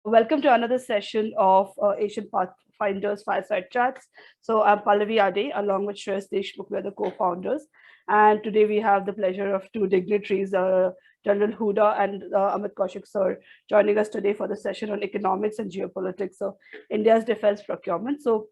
Welcome to another session of Asian Pathfinders Fireside Chats. So I'm Pallavi Ade, along with Shreyas Deshmukh, we are the co-founders. And today we have the pleasure of two dignitaries, General Huda and Amit Kaushik sir, joining us today for the session on economics and geopolitics of India's defense procurement. So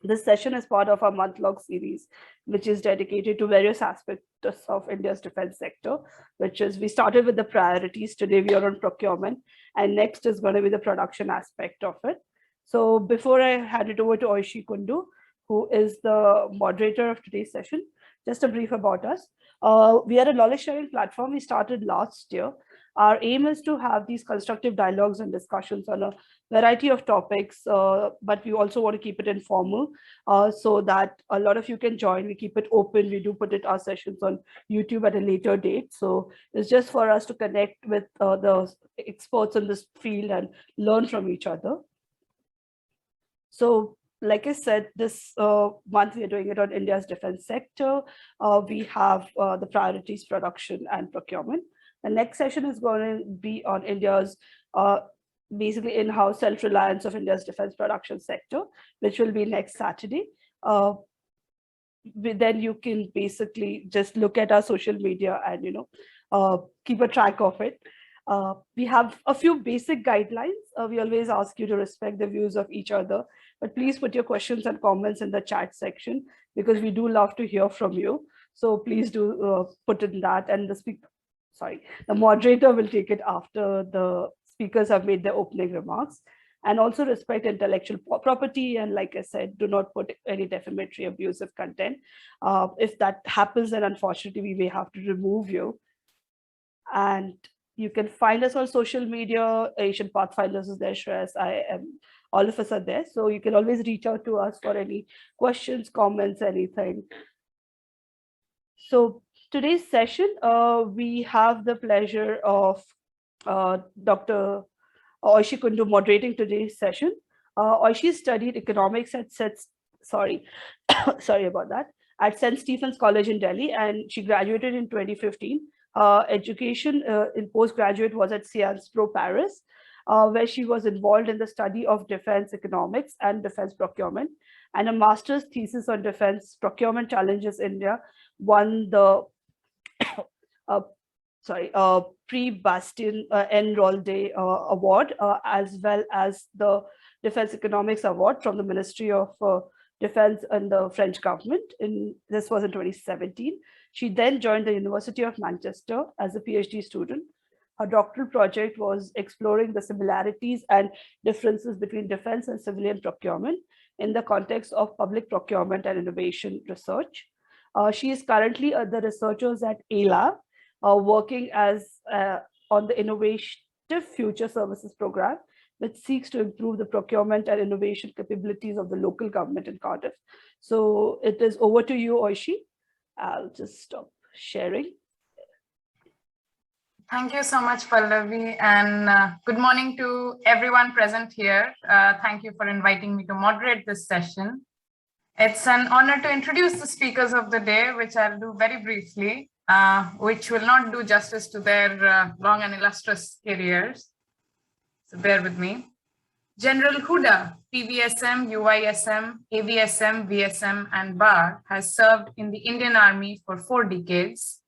this session is part of our month-long series, which is dedicated to various aspects of India's defense sector, which is we started with the priorities. Today we are on procurement, and next is going to be the production aspect of it. So before I hand it over to Oishi Kundu, who is the moderator of today's session, just a brief about us. We are a knowledge sharing platform. We started last year. Our aim is to have these constructive dialogues and discussions on a variety of topics, but we also want to keep it informal so that a lot of you can join. We keep it open. We do put it our sessions on YouTube at a later date. So it's just for us to connect with the experts in this field and learn from each other. So like I said, this month we are doing it on India's defense sector. We have the priorities, production and procurement. The next session is going to be on India's basically in-house self-reliance of India's defense production sector, which will be next Saturday. Then you can basically just look at our social media and keep a track of it. We have a few basic guidelines. We always ask you to respect the views of each other, but please put your questions and comments in the chat section because we do love to hear from you. So please do put in that, and the moderator will take it after the speakers have made their opening remarks. And also respect intellectual property. And like I said, do not put any defamatory, abusive content. If that happens, then unfortunately, we may have to remove you. And you can find us on social media. Asian Pathfinders is there, Shreyas, I am, all of us are there. So you can always reach out to us for any questions, comments, anything. So today's session, we have the pleasure of Dr. Oishi Kundu moderating today's session. Oishi studied economics at sorry about that, at St. Stephen's College in Delhi, and she graduated in 2015. Education in postgraduate was at Sciences Po Paris, where she was involved in the study of defense economics and defense procurement, and a master's thesis on defense procurement challenges India won the Prix Bastien Enrolde Award, as well as the Defense Economics Award from the Ministry of Defense and the French government. This was in 2017. She then joined the University of Manchester as a PhD student. Her doctoral project was exploring the similarities and differences between defense and civilian procurement in the context of public procurement and innovation research. She is currently the researchers at ALAB, working as on the Innovative Future Services Program, which seeks to improve the procurement and innovation capabilities of the local government in Cardiff. So it is over to you, Oishi. I'll just stop sharing. Thank you so much, Pallavi, and good morning to everyone present here. Thank you for inviting me to moderate this session. It's an honor to introduce the speakers of the day, which I'll do very briefly, which will not do justice to their long and illustrious careers. So bear with me. General Huda, PVSM, UISM, AVSM, VSM, and BAR, has served in the Indian Army for 4 decades.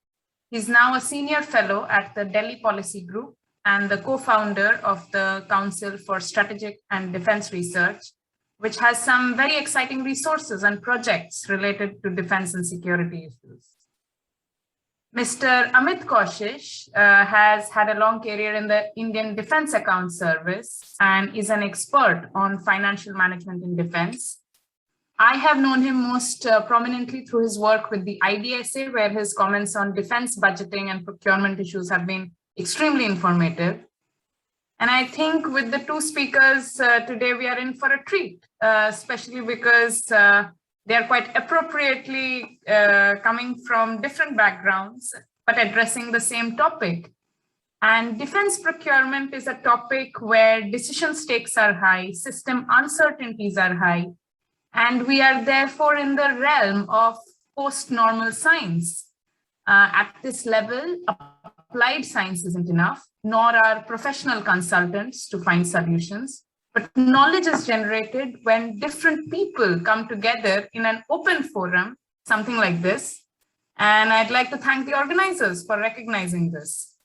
He's now a senior fellow at the Delhi Policy Group and the co-founder of the Council for Strategic and Defense Research, which has some very exciting resources and projects related to defense and security issues. Mr. Amit Kaushik has had a long career in the Indian Defense Account Service and is an expert on financial management in defense. I have known him most prominently through his work with the IDSA, where his comments on defense budgeting and procurement issues have been extremely informative. And I think with the 2 speakers today, we are in for a treat, especially because they are quite appropriately coming from different backgrounds, but addressing the same topic. And defense procurement is a topic where decision stakes are high, system uncertainties are high, and we are therefore in the realm of post-normal science. At this level, a applied science isn't enough, nor are professional consultants to find solutions, but knowledge is generated when different people come together in an open forum, something like this. And I'd like to thank the organizers for recognizing this.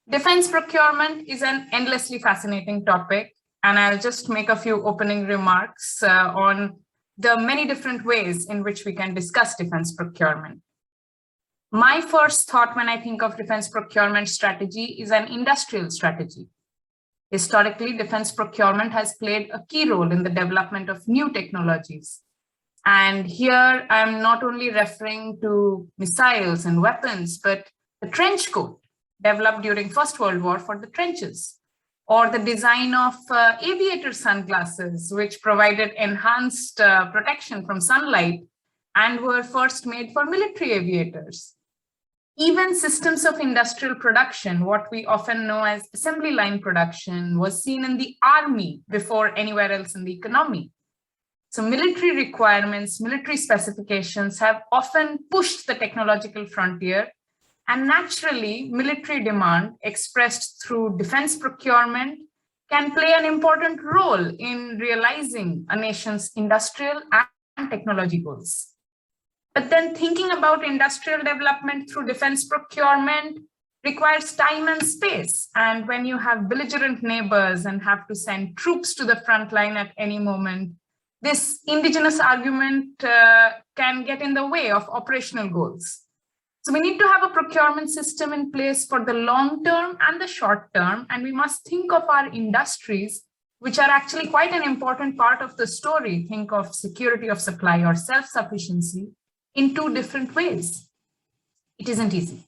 Defense procurement is an endlessly fascinating topic, and I'll just make a few opening remarks on the many different ways in which we can discuss defense procurement. My first thought when I think of defense procurement strategy is an industrial strategy. Historically, defense procurement has played a key role in the development of new technologies. And here I'm not only referring to missiles and weapons, but the trench coat developed during First World War for the trenches, or the design of aviator sunglasses, which provided enhanced protection from sunlight and were first made for military aviators. Even systems of industrial production, what we often know as assembly line production, was seen in the army before anywhere else in the economy. So military requirements, military specifications have often pushed the technological frontier, and naturally, military demand expressed through defense procurement can play an important role in realizing a nation's industrial and technology goals. But then thinking about industrial development through defense procurement requires time and space. And when you have belligerent neighbors and have to send troops to the front line at any moment, this indigenous argument can get in the way of operational goals. So we need to have a procurement system in place for the long term and the short term, and we must think of our industries, which are actually quite an important part of the story. Think of security of supply or self-sufficiency in two different ways. It isn't easy.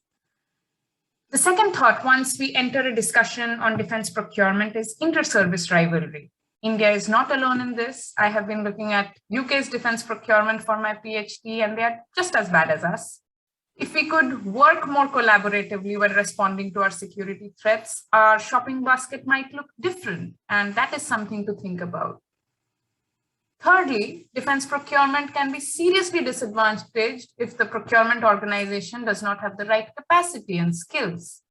The second thought, once we enter a discussion on defense procurement, is inter-service rivalry. India is not alone in this. I have been looking at UK's defense procurement for my PhD, and they are just as bad as us. If we could work more collaboratively when responding to our security threats, our shopping basket might look different, and that is something to think about. Thirdly, defense procurement can be seriously disadvantaged if the procurement organization does not have the right capacity and skills.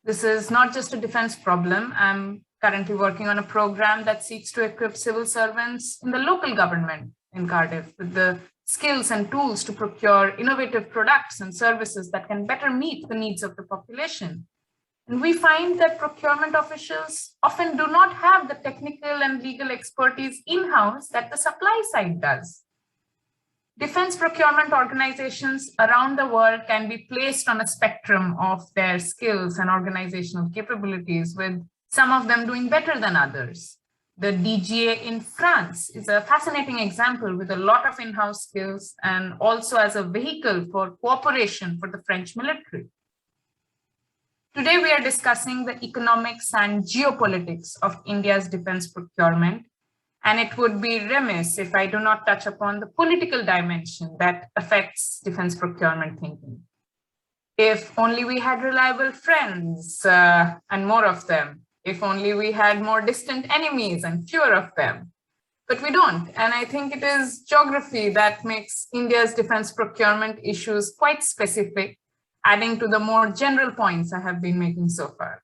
This is not just a defense problem. I'm currently working on a program that seeks to equip civil servants in the local government in Cardiff with the skills and tools to procure innovative products and services that can better meet the needs of the population. And we find that procurement officials often do not have the technical and legal expertise in-house that the supply side does. Defense procurement organizations around the world can be placed on a spectrum of their skills and organizational capabilities, with some of them doing better than others. The DGA in France is a fascinating example with a lot of in-house skills and also as a vehicle for cooperation for the French military. Today, we are discussing the economics and geopolitics of India's defense procurement, and it would be remiss if I do not touch upon the political dimension that affects defense procurement thinking. If only we had reliable friends and more of them. If only we had more distant enemies and fewer of them. But we don't, and I think it is geography that makes India's defense procurement issues quite specific, adding to the more general points I have been making so far.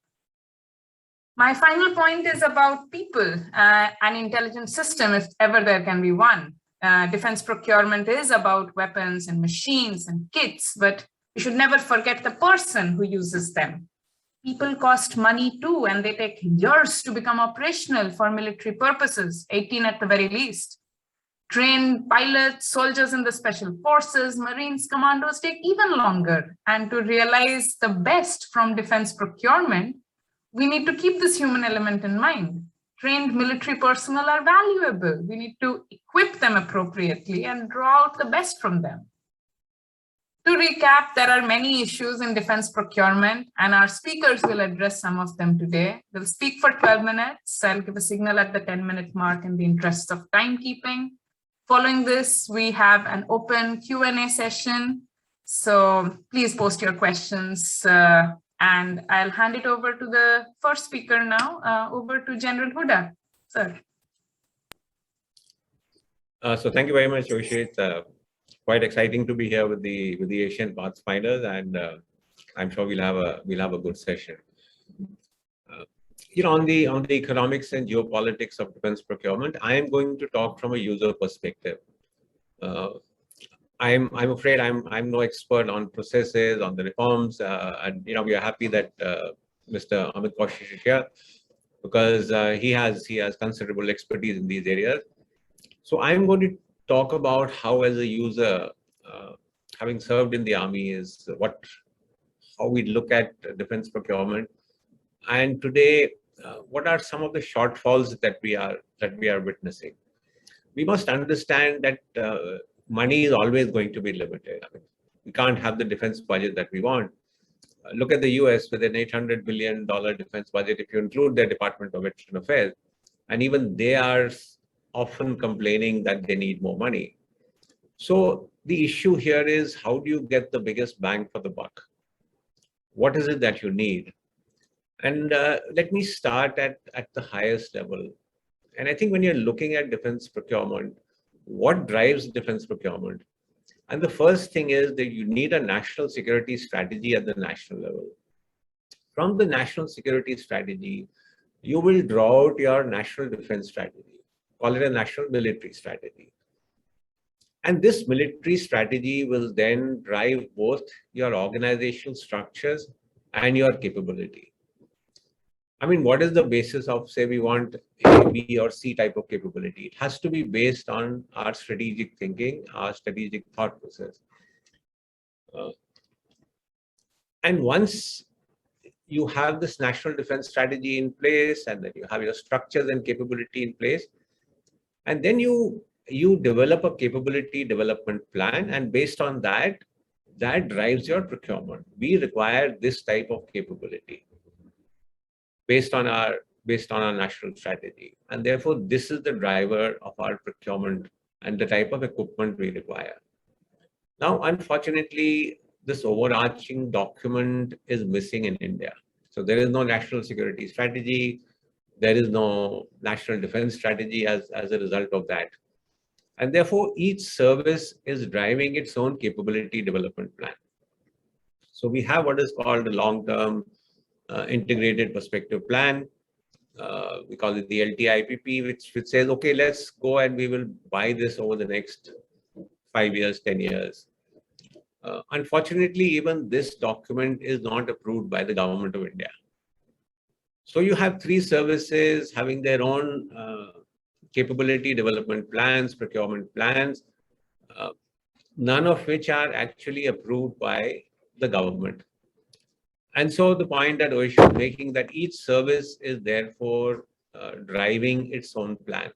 My final point is about people, an intelligent system, if ever there can be one. Defense procurement is about weapons and machines and kits, but we should never forget the person who uses them. People cost money too, and they take years to become operational for military purposes, 18 at the very least. Trained pilots, soldiers in the special forces, Marines, commandos take even longer. And to realize the best from defense procurement, we need to keep this human element in mind. Trained military personnel are valuable. We need to equip them appropriately and draw out the best from them. To recap, there are many issues in defense procurement, and our speakers will address some of them today. We'll speak for 12 minutes. I'll give a signal at the 10-minute mark in the interest of timekeeping. Following this, we have an open Q&A session. So please post your questions, and I'll hand it over to the first speaker now, over to General Hooda. Sir. So thank you very much, Yoshit. Quite exciting to be here with the Asian Pathfinders, and I'm sure we'll have a good session. On the economics and geopolitics of defense procurement, I am going to talk from a user perspective. Uh, I'm afraid I'm no expert on processes, on the reforms, and we are happy that Mr. Amit Kaushik is here because he has considerable expertise in these areas. So I'm going to talk about how, as a user, having served in the army, how we look at defense procurement, and today, what are some of the shortfalls that we are witnessing. We must understand that money is always going to be limited. I mean, we can't have the defense budget that we want. Look at the US with an $800 billion defense budget, if you include their Department of Veteran Affairs, and even they are often complaining that they need more money. So the issue here is, how do you get the biggest bang for the buck? What is it that you need? And let me start at the highest level. And I think when you're looking at defense procurement, what drives defense procurement? And the first thing is that you need a national security strategy at the national level. From the national security strategy, you will draw out your national defense strategy, call it a national military strategy. And this military strategy will then drive both your organizational structures and your capability. I mean, what is the basis of, say, we want A, B, or C type of capability? It has to be based on our strategic thinking, our strategic thought process. And once you have this national defense strategy in place, and then you have your structures and capability in place, and then you develop a capability development plan, and based on that drives your procurement. We require this type of capability based on our national strategy. And therefore, this is the driver of our procurement and the type of equipment we require. Now, unfortunately, this overarching document is missing in India. So there is no national security strategy. There is no national defense strategy as a result of that. And therefore, each service is driving its own capability development plan. So we have what is called a long-term integrated perspective plan. We call it the LTIPP, which says, okay, let's go and we will buy this over the next 5 years, 10 years. Unfortunately, even this document is not approved by the government of India. So you have three services having their own capability development plans, procurement plans, none of which are actually approved by the government. And so the point that Oish is making, that each service is therefore driving its own plan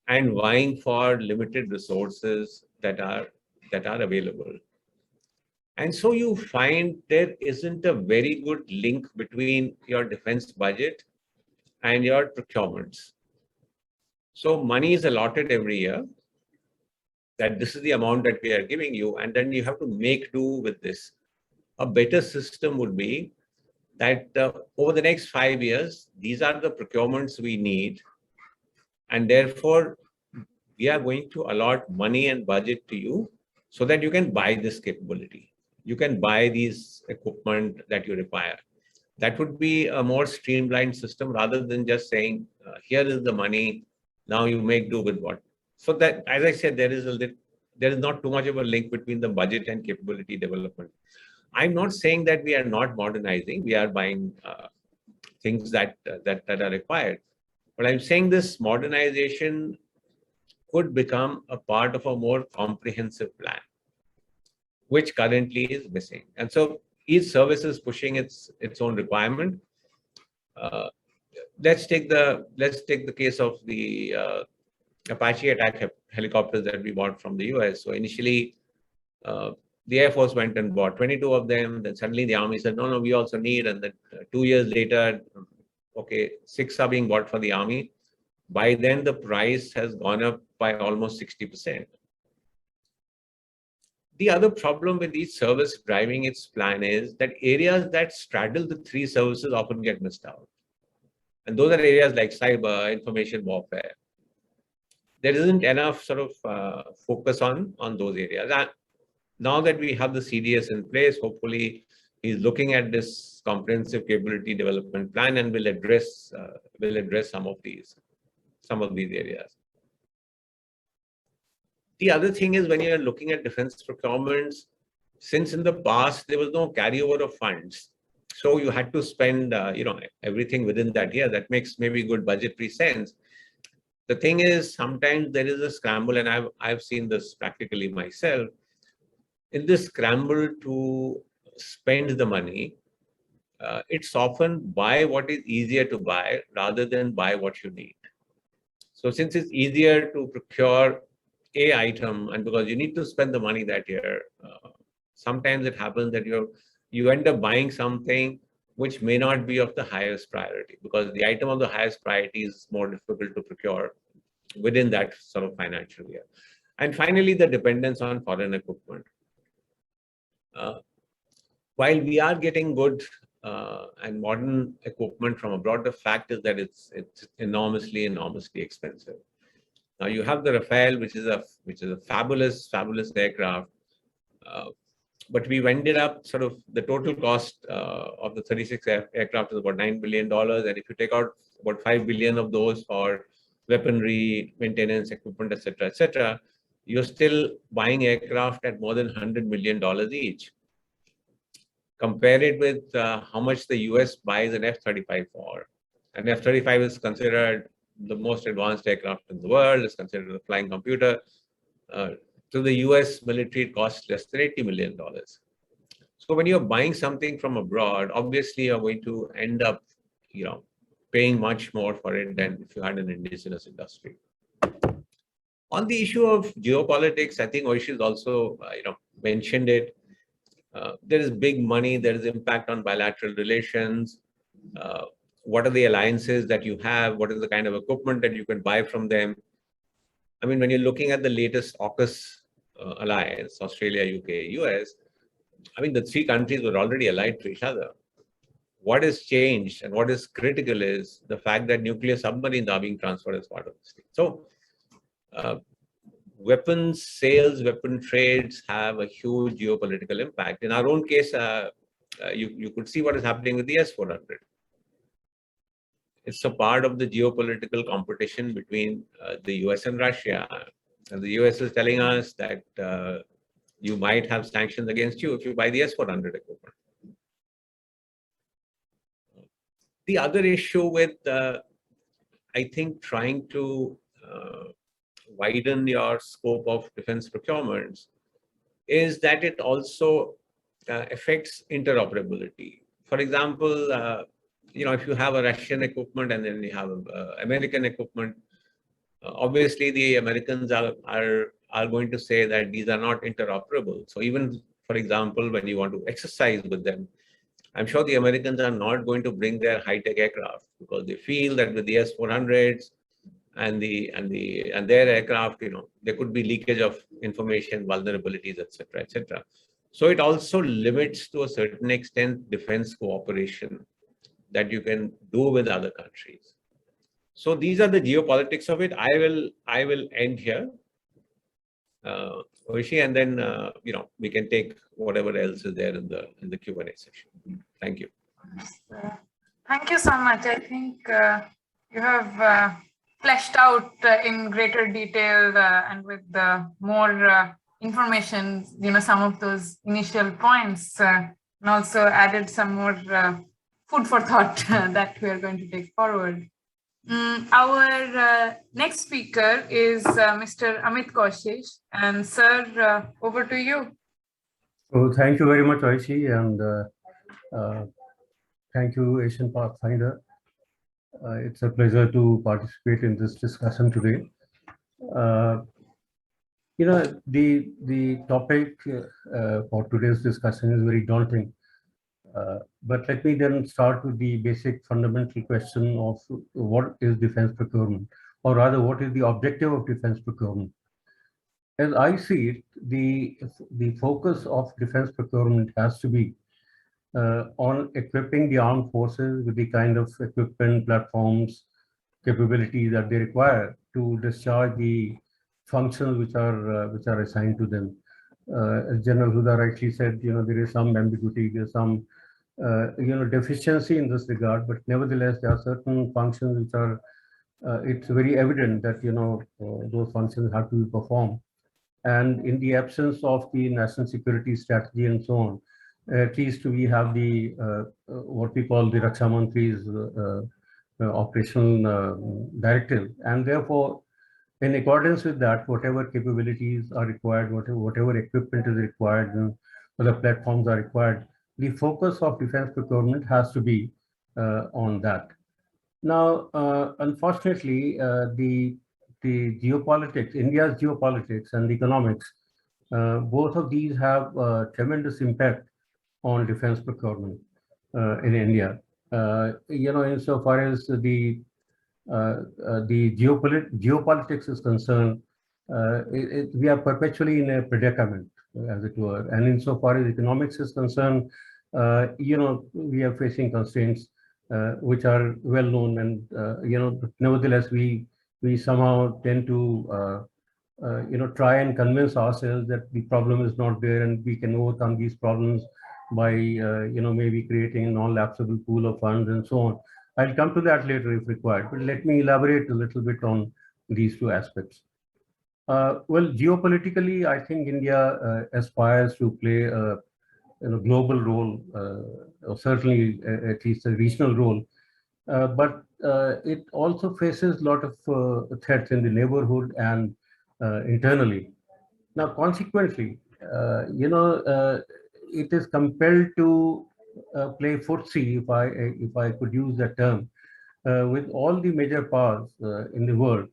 and vying for limited resources that are available. And so you find there isn't a very good link between your defense budget and your procurements. So money is allotted every year, that this is the amount that we are giving you, and then you have to make do with this. A better system would be that over the next 5 years, these are the procurements we need, and therefore we are going to allot money and budget to you so that you can buy this capability. You can buy these equipment that you require. That would be a more streamlined system rather than just saying, here is the money, now you make do with what. So that, as I said, there is not too much of a link between the budget and capability development. I'm not saying that we are not modernizing. We are buying things that are required. But I'm saying this modernization could become a part of a more comprehensive plan, which currently is missing. And so each service is pushing its own requirement. Let's take the case of the Apache attack helicopters that we bought from the US. So initially, the Air Force went and bought 22 of them. Then suddenly the Army said, no, we also need. And then 2 years later, okay, 6 are being bought for the Army. By then, the price has gone up by almost 60%. The other problem with each service driving its plan is that areas that straddle the three services often get missed out. And those are areas like cyber, information warfare. There isn't enough sort of focus on those areas. And now that we have the CDS in place, hopefully He's looking at this comprehensive capability development plan and will address some of these areas. The other thing is when you're looking at defense procurements, since in the past there was no carryover of funds, so you had to spend everything within that year. That makes maybe good budgetary sense. The thing is, sometimes there is a scramble, and I've seen this practically myself. In this scramble to spend the money, it's often buy what is easier to buy rather than buy what you need. So since it's easier to procure a item, and because you need to spend the money that year, sometimes it happens that you end up buying something which may not be of the highest priority, because the item of the highest priority is more difficult to procure within that sort of financial year. And finally, the dependence on foreign equipment. While we are getting good and modern equipment from abroad, the fact is that it's enormously expensive. Now you have the Rafale, which is a fabulous aircraft, but we've ended up sort of the total cost of the 36 aircraft is about $9 billion, and if you take out about $5 billion of those for weaponry, maintenance, equipment, etc., you're still buying aircraft at more than $100 million each. Compare it with how much the US buys an F-35 for. An F-35 is considered the most advanced aircraft in the world, is considered a flying computer. To the US military, it costs less than $80 million. So when you're buying something from abroad, obviously you're going to end up, paying much more for it than if you had an indigenous industry. On the issue of geopolitics, I think Oishi has also, mentioned it. There is big money, there is impact on bilateral relations. What are the alliances that you have? What is the kind of equipment that you can buy from them? I mean, when you're looking at the latest AUKUS alliance, Australia, UK, US, I mean, the three countries were already allied to each other. What has changed and what is critical is the fact that nuclear submarines are being transferred as part of this thing. So, weapons sales, weapon trades have a huge geopolitical impact. In our own case, you could see what is happening with the S-400. It's a part of the geopolitical competition between the US and Russia. And the US is telling us that you might have sanctions against you if you buy the S-400 equipment. The other issue with, I think, trying to widen your scope of defense procurements is that it also affects interoperability. For example, if you have a Russian equipment and then you have American equipment, obviously the Americans are going to say that these are not interoperable. So even, for example, when you want to exercise with them, I'm sure the Americans are not going to bring their high-tech aircraft because they feel that with the S-400s and their aircraft, there could be leakage of information, vulnerabilities, etc. So it also limits to a certain extent defense cooperation that you can do with other countries. So these are the geopolitics of it. I will end here, Oishi, and then we can take whatever else is there in the Q&A session. Thank you. Thank you so much. I think you have fleshed out in greater detail and with more information, some of those initial points, and also added some more food for thought that we are going to take forward. Our next speaker is Mr. Amit Kaushik, and sir, over to you. So thank you very much, Oishi, and thank you, Asian Pathfinder. It's a pleasure to participate in this discussion today. The topic for today's discussion is very daunting. But let me then start with the basic fundamental question of what is defense procurement, or rather, what is the objective of defense procurement? As I see it, the focus of defense procurement has to be on equipping the armed forces with the kind of equipment, platforms, capabilities that they require to discharge the functions which are assigned to them. As General Huda rightly said, there is some ambiguity, there's some, deficiency in this regard, but nevertheless, there are certain functions which are, it's very evident that, those functions have to be performed. And in the absence of the national security strategy and so on, at least we have the, what we call the Raksha Mantri's operational directive. And therefore, in accordance with that, whatever capabilities are required, whatever equipment is required, and other platforms are required, the focus of defense procurement has to be on that. Now, unfortunately, the geopolitics, India's geopolitics and economics, both of these have tremendous impact on defense procurement in India. Insofar as the geopolitics is concerned, we are perpetually in a predicament, as it were. And insofar as economics is concerned, we are facing constraints which are well known, and nevertheless, we somehow tend to try and convince ourselves that the problem is not there, and we can overcome these problems by maybe creating a non-lapsable pool of funds and so on. I'll come to that later if required, but let me elaborate a little bit on these two aspects. Well, geopolitically, I think India aspires to play a global role, or certainly at least a regional role, but it also faces a lot of threats in the neighborhood and internally. Now, consequently, it is compelled to play footsie, if I could use that term, with all the major powers in the world.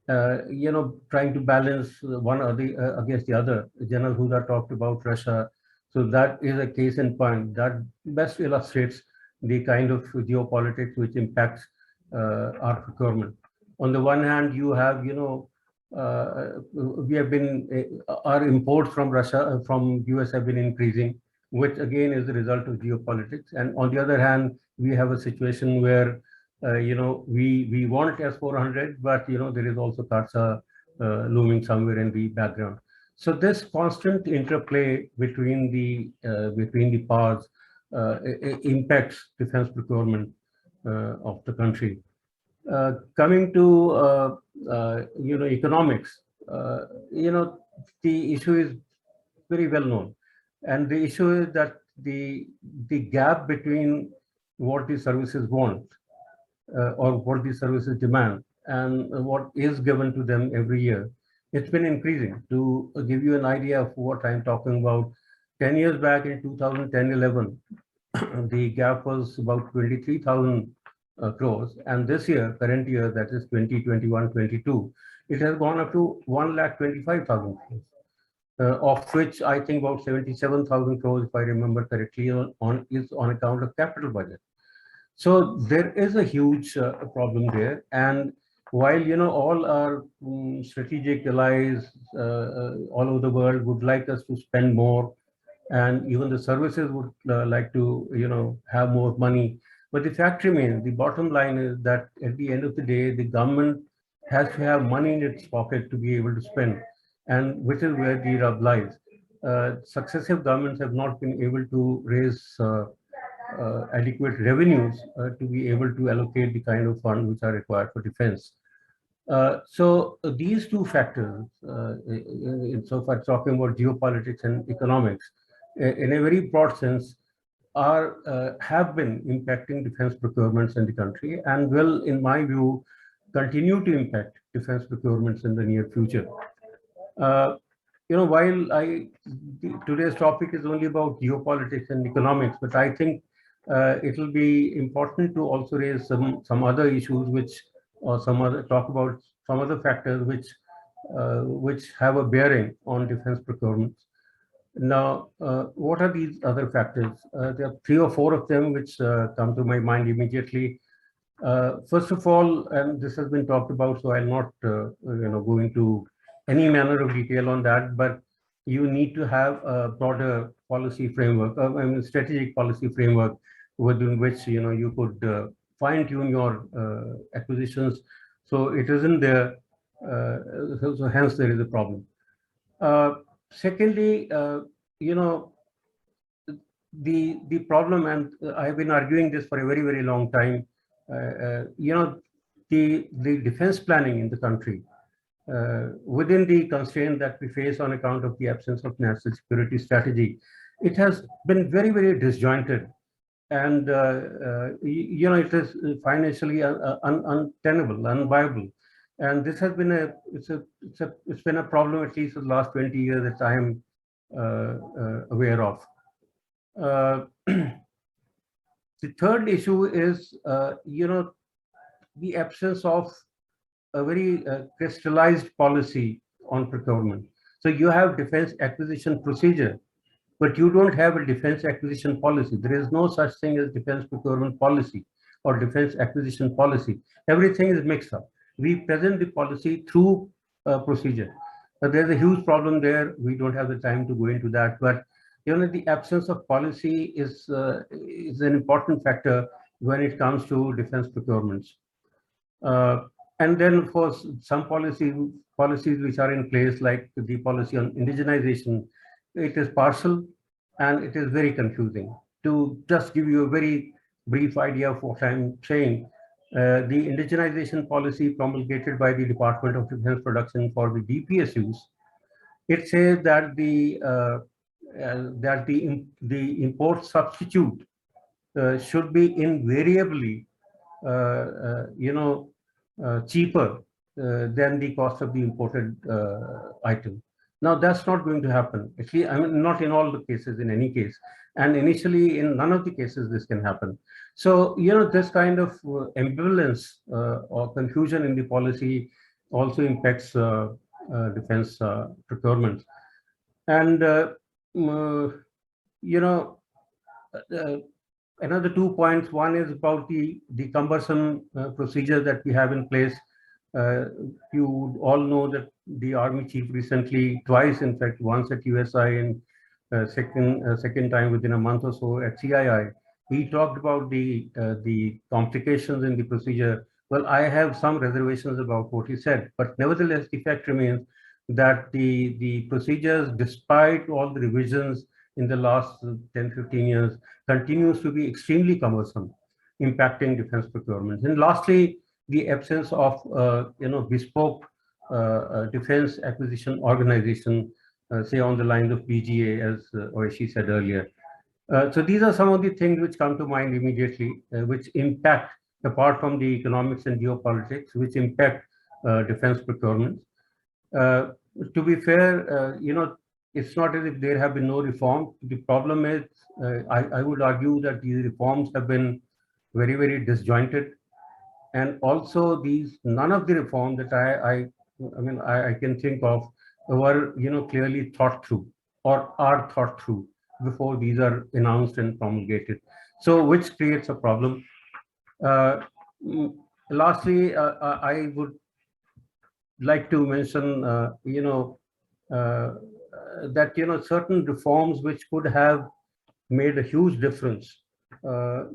Trying to balance one against the other. General Huda talked about Russia, so that is a case in point that best illustrates the kind of geopolitics which impacts our procurement. On the one hand, you have, we have been, our imports from Russia, from US have been increasing, which again is the result of geopolitics. And on the other hand, we have a situation where, we want S-400, but, there is also CARSA looming somewhere in the background. So this constant interplay between the powers impacts defense procurement of the country. Coming to economics, the issue is very well known, and the issue is that the gap between what the services want or what the services demand and what is given to them every year, it's been increasing. To give you an idea of what I'm talking about, 10 years back in 2010-11, the gap was about 23,000 crores, and this year, current year, that is 2021-22, it has gone up to 1,25,000 crores, of which I think about 77,000 crores, if I remember correctly, is on account of capital budget. So there is a huge problem there, and while all our strategic allies all over the world would like us to spend more, and even the services would like to have more money, but the fact remains, the bottom line is that at the end of the day, the government has to have money in its pocket to be able to spend, and which is where the rub lies. Successive governments have not been able to raise adequate revenues to be able to allocate the kind of funds which are required for defense. So these two factors, insofar as talking about geopolitics and economics, in a very broad sense, have been impacting defense procurements in the country, and will, in my view, continue to impact defense procurements in the near future. While today's topic is only about geopolitics and economics, but I think it will be important to also raise some other issues, talk about some other factors which have a bearing on defense procurement. Now, what are these other factors? There are 3 or 4 of them which come to my mind immediately. First of all, and this has been talked about, so I'll not go into any manner of detail on that, but you need to have a broader policy framework, strategic policy framework within which you could fine-tune your acquisitions. So it isn't there, so hence there is a problem. Secondly, the problem, and I've been arguing this for a very, very long time, the defense planning in the country, within the constraint that we face on account of the absence of national security strategy, it has been very, very disjointed. And, it is financially untenable, unviable. And this has been it's been a problem at least for the last 20 years that I am aware of. The third issue is, the absence of a very crystallized policy on procurement. So you have defense acquisition procedure, but you don't have a defense acquisition policy. There is no such thing as defense procurement policy or defense acquisition policy. Everything is mixed up. We present the policy through procedure. But there's a huge problem there. We don't have the time to go into that. But the absence of policy is an important factor when it comes to defense procurements. And then, of course, some policies which are in place, like the policy on indigenization, it is partial and it is very confusing. To just give you a very brief idea of what I'm saying, the indigenization policy promulgated by the Department of Defense Production for the DPSUs, it says that the import substitute should be invariably, cheaper than the cost of the imported item. Now, that's not going to happen. Actually, I mean, not in all the cases, in any case. And initially, in none of the cases, this can happen. So, this kind of ambivalence or confusion in the policy also impacts defense procurement. And, another 2 points. One is about the cumbersome procedure that we have in place. You all know that the Army Chief recently, twice, in fact, once at USI and second time within a month or so at CII, he talked about the complications in the procedure. Well, I have some reservations about what he said, but nevertheless, the fact remains that the procedures, despite all the revisions in the last 10-15 years, continues to be extremely cumbersome, impacting defense procurement. And lastly, the absence of bespoke defense acquisition organization, say on the lines of BGA, as Oishi said earlier. So these are some of the things which come to mind immediately, which impact, apart from the economics and geopolitics, which impact defense procurement. To be fair, it's not as if there have been no reform. The problem is, I would argue that these reforms have been very, very disjointed. And also none of the reforms that I can think of were, clearly thought through or are thought through before these are announced and promulgated. So which creates a problem. Lastly, I would like to mention, that, certain reforms which could have made a huge difference,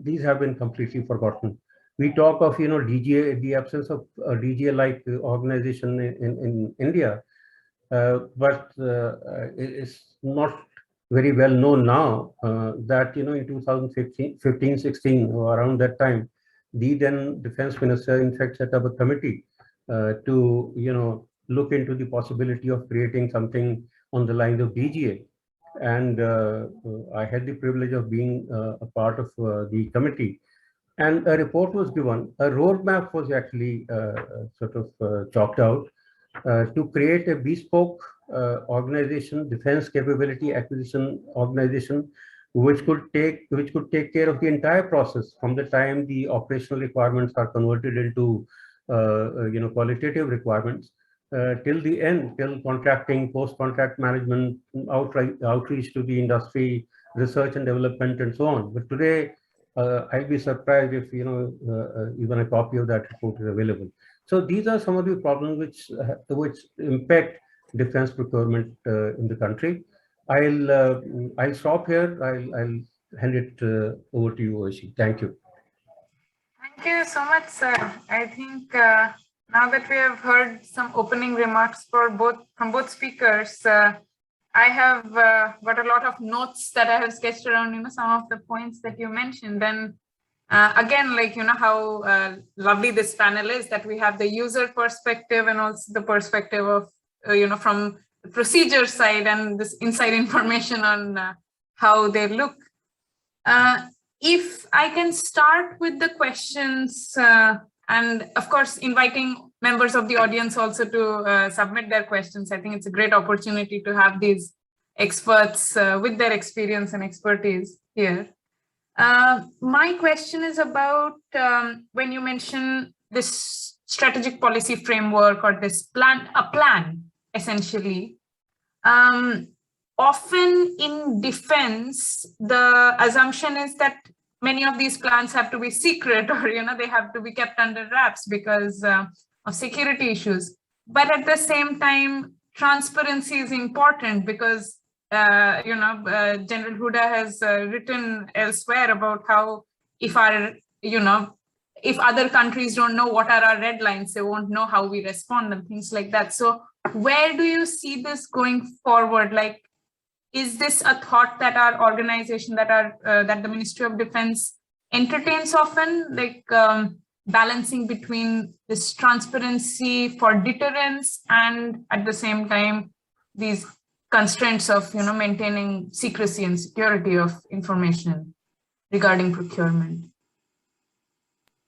these have been completely forgotten. We talk of, DGA, the absence of a DGA-like organization in India, but it's not very well known now that, in 2015-16, or around that time, the then defense minister, in fact, set up a committee to, look into the possibility of creating something on the lines of DGA. And I had the privilege of being a part of the committee. And a report was given, a roadmap was actually chalked out to create a bespoke organization, defense capability acquisition organization, which could take care of the entire process from the time the operational requirements are converted into qualitative requirements till the end, till contracting, post-contract management, outreach to the industry, research and development, and so on. But today, I'll be surprised if even a copy of that report is available. So these are some of the problems which impact defense procurement in the country. I'll stop here. I'll hand it over to you, Oishi. Thank you. Thank you so much, sir. I think now that we have heard some opening remarks from both speakers, I have got a lot of notes that I have sketched around, some of the points that you mentioned. And again, like, how lovely this panel is, that we have the user perspective and also the perspective of, from the procedure side, and this inside information on how they look. If I can start with the questions, and of course, inviting members of the audience also to submit their questions. I think it's a great opportunity to have these experts with their experience and expertise here. My question is about when you mention this strategic policy framework, or this plan, essentially. Often in defense, the assumption is that many of these plans have to be secret, or they have to be kept under wraps because of security issues. But at the same time, transparency is important because General Huda has written elsewhere about how if other countries don't know what are our red lines, they won't know how we respond and things like that. So where do you see this going forward? Like, is this a thought that our organization, that the Ministry of Defense entertains often, like balancing between this transparency for deterrence and at the same time these constraints of maintaining secrecy and security of information regarding procurement?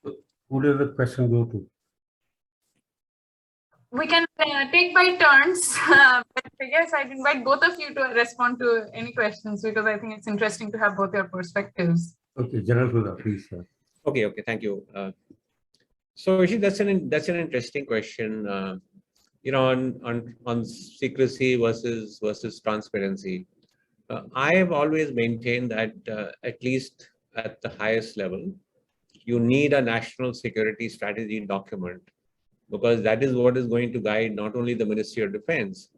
Who does the question go to? We can take by turns, but yes, I'd invite both of you to respond to any questions, because I think it's interesting to have both your perspectives. Okay, General Huda, please, sir. Okay, thank you. So actually, that's an interesting question. On secrecy versus transparency. I have always maintained that at least at the highest level, you need a national security strategy document, because that is what is going to guide not only the Ministry of Defense,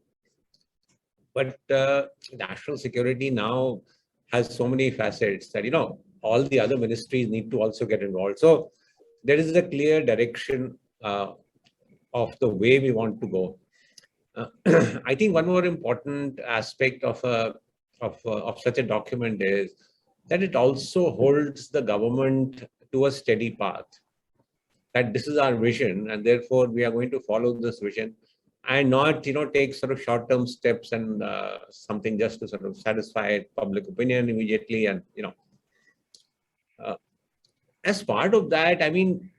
but national security now has so many facets that, all the other ministries need to also get involved. So there is a clear direction of the way we want to go. I think one more important aspect of such a document is that it also holds the government to a steady path. That this is our vision, and therefore we are going to follow this vision, and not take sort of short-term steps and something just to sort of satisfy public opinion immediately. And as part of that, I mean,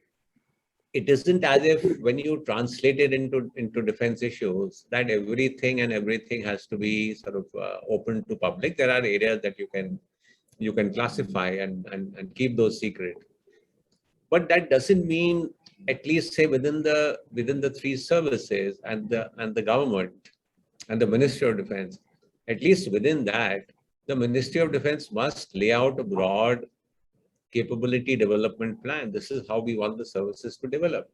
it isn't as if when you translate it into defense issues that everything has to be sort of open to public. There are areas that you can classify and keep those secret. But that doesn't mean, at least say within the three services and the government and the Ministry of Defense, at least within that, the Ministry of Defense must lay out a broad capability development plan. This is how we want the services to develop.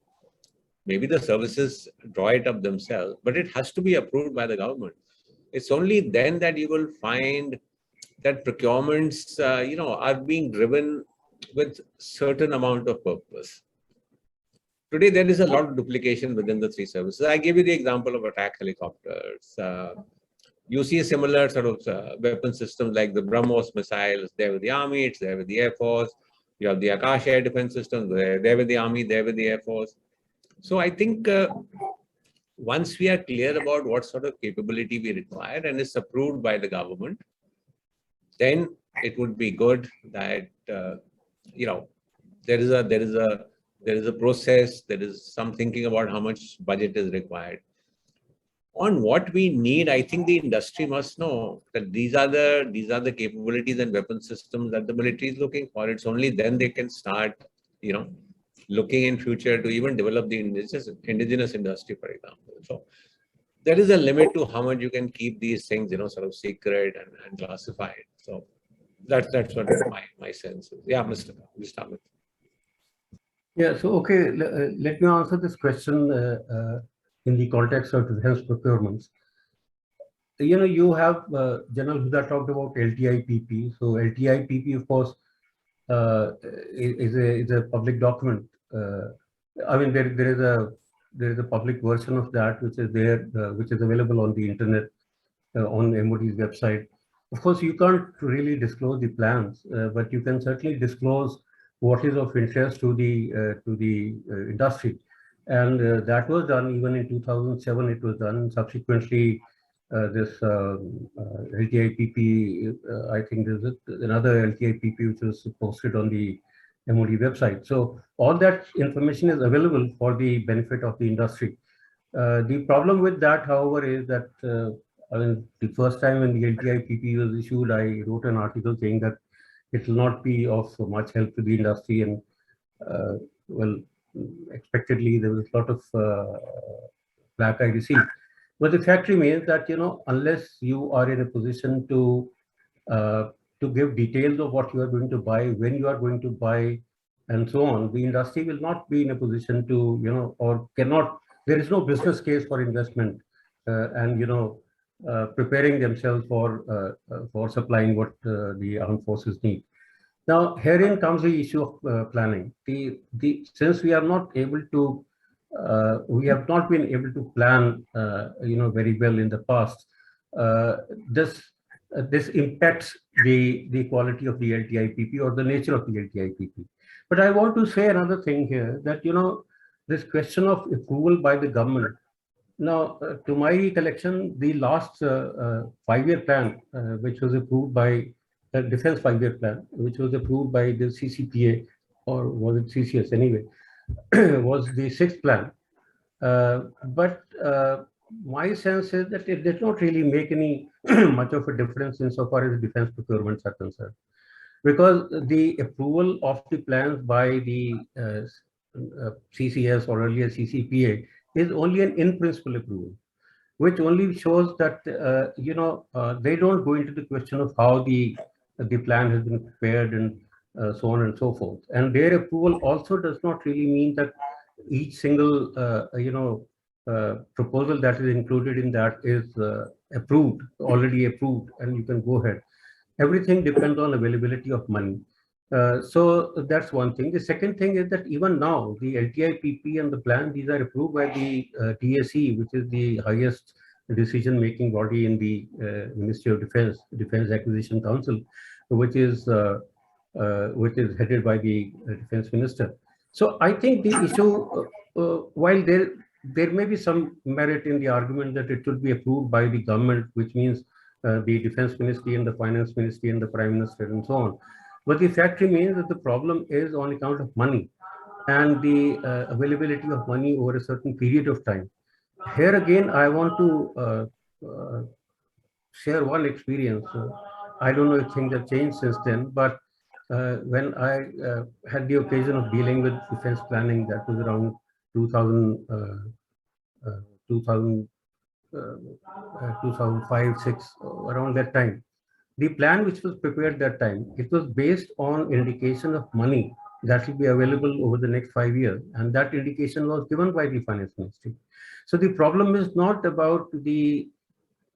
Maybe the services draw it up themselves, but it has to be approved by the government. It's only then that you will find that procurements, are being driven with certain amount of purpose. Today, there is a lot of duplication within the three services. I gave you the example of attack helicopters. You see a similar sort of weapon systems like the BrahMos missiles, there with the Army, it's there with the Air Force. You have the Akash air defense systems, there with the Army, there with the Air Force. So I think once we are clear about what sort of capability we require and it's approved by the government, then it would be good that there is a process, there is some thinking about how much budget is required. On what we need, I think the industry must know that these are the capabilities and weapon systems that the military is looking for. It's only then they can start, looking in future to even develop the indigenous industry, for example. So there is a limit to how much you can keep these things, sort of secret and classified. So that's what my sense is. Yeah, Mr. Amit. Yeah, so okay, let me answer this question in the context of defense procurements. You have General Huda talked about LTIPP. So LTIPP, of course, is a public document. I mean, there is a public version of that which is there, which is available on the internet. on MOD's website. Of course, you can't really disclose the plans, but you can certainly disclose what is of interest to the industry. And that was done even in 2007. It was done. Subsequently, this LTIPP, I think there's another LTIPP which was posted on the MOD website. So all that information is available for the benefit of the industry. The problem with that, however, is that I mean, the first time when the LTIPP was issued, I wrote an article saying that it will not be of much help to the industry, and well, expectedly there was a lot of flack I received. But the fact remains that, you know, unless you are in a position to give details of what you are going to buy, when you are going to buy, and so on, the industry will not be in a position to, you know, or cannot. There is no business case for investment, and, you know, preparing themselves for supplying what the armed forces need. Now, herein comes the issue of planning. Since we are not able to, we have not been able to plan, you know, very well in the past. This impacts the quality of the LTIPP or the nature of the LTIPP. But I want to say another thing here, that, you know, this question of approval by the government. Now, to my recollection, the last 5-year plan, which was approved by the Defense 5-year plan, which was approved by the CCPA, or was it CCS anyway, was the 6th plan. But my sense is that it did not really make any much of a difference insofar as defense procurements are concerned, because the approval of the plans by the CCS or earlier CCPA is only an in-principle approval, which only shows that you know, they don't go into the question of how the plan has been prepared and so on and so forth. And their approval also does not really mean that each single you know, proposal that is included in that is approved, already approved, and you can go ahead. Everything depends on availability of money. So that's one thing. The second thing is that even now, the LTIPP and the plan, these are approved by the TSE, which is the highest decision-making body in the Ministry of Defense, Defense Acquisition Council, which is headed by the Defense Minister. So I think the issue, while there may be some merit in the argument that it should be approved by the government, which means the Defense Ministry and the Finance Ministry and the Prime Minister and so on. But the fact remains that the problem is on account of money and the availability of money over a certain period of time. Here again, I want to share one experience. I don't know if things have changed since then, but when I had the occasion of dealing with defense planning, that was around 2005-6, around that time. The plan which was prepared that time, it was based on indication of money that will be available over the next 5 years, and that indication was given by the Finance Ministry. So the problem is not about the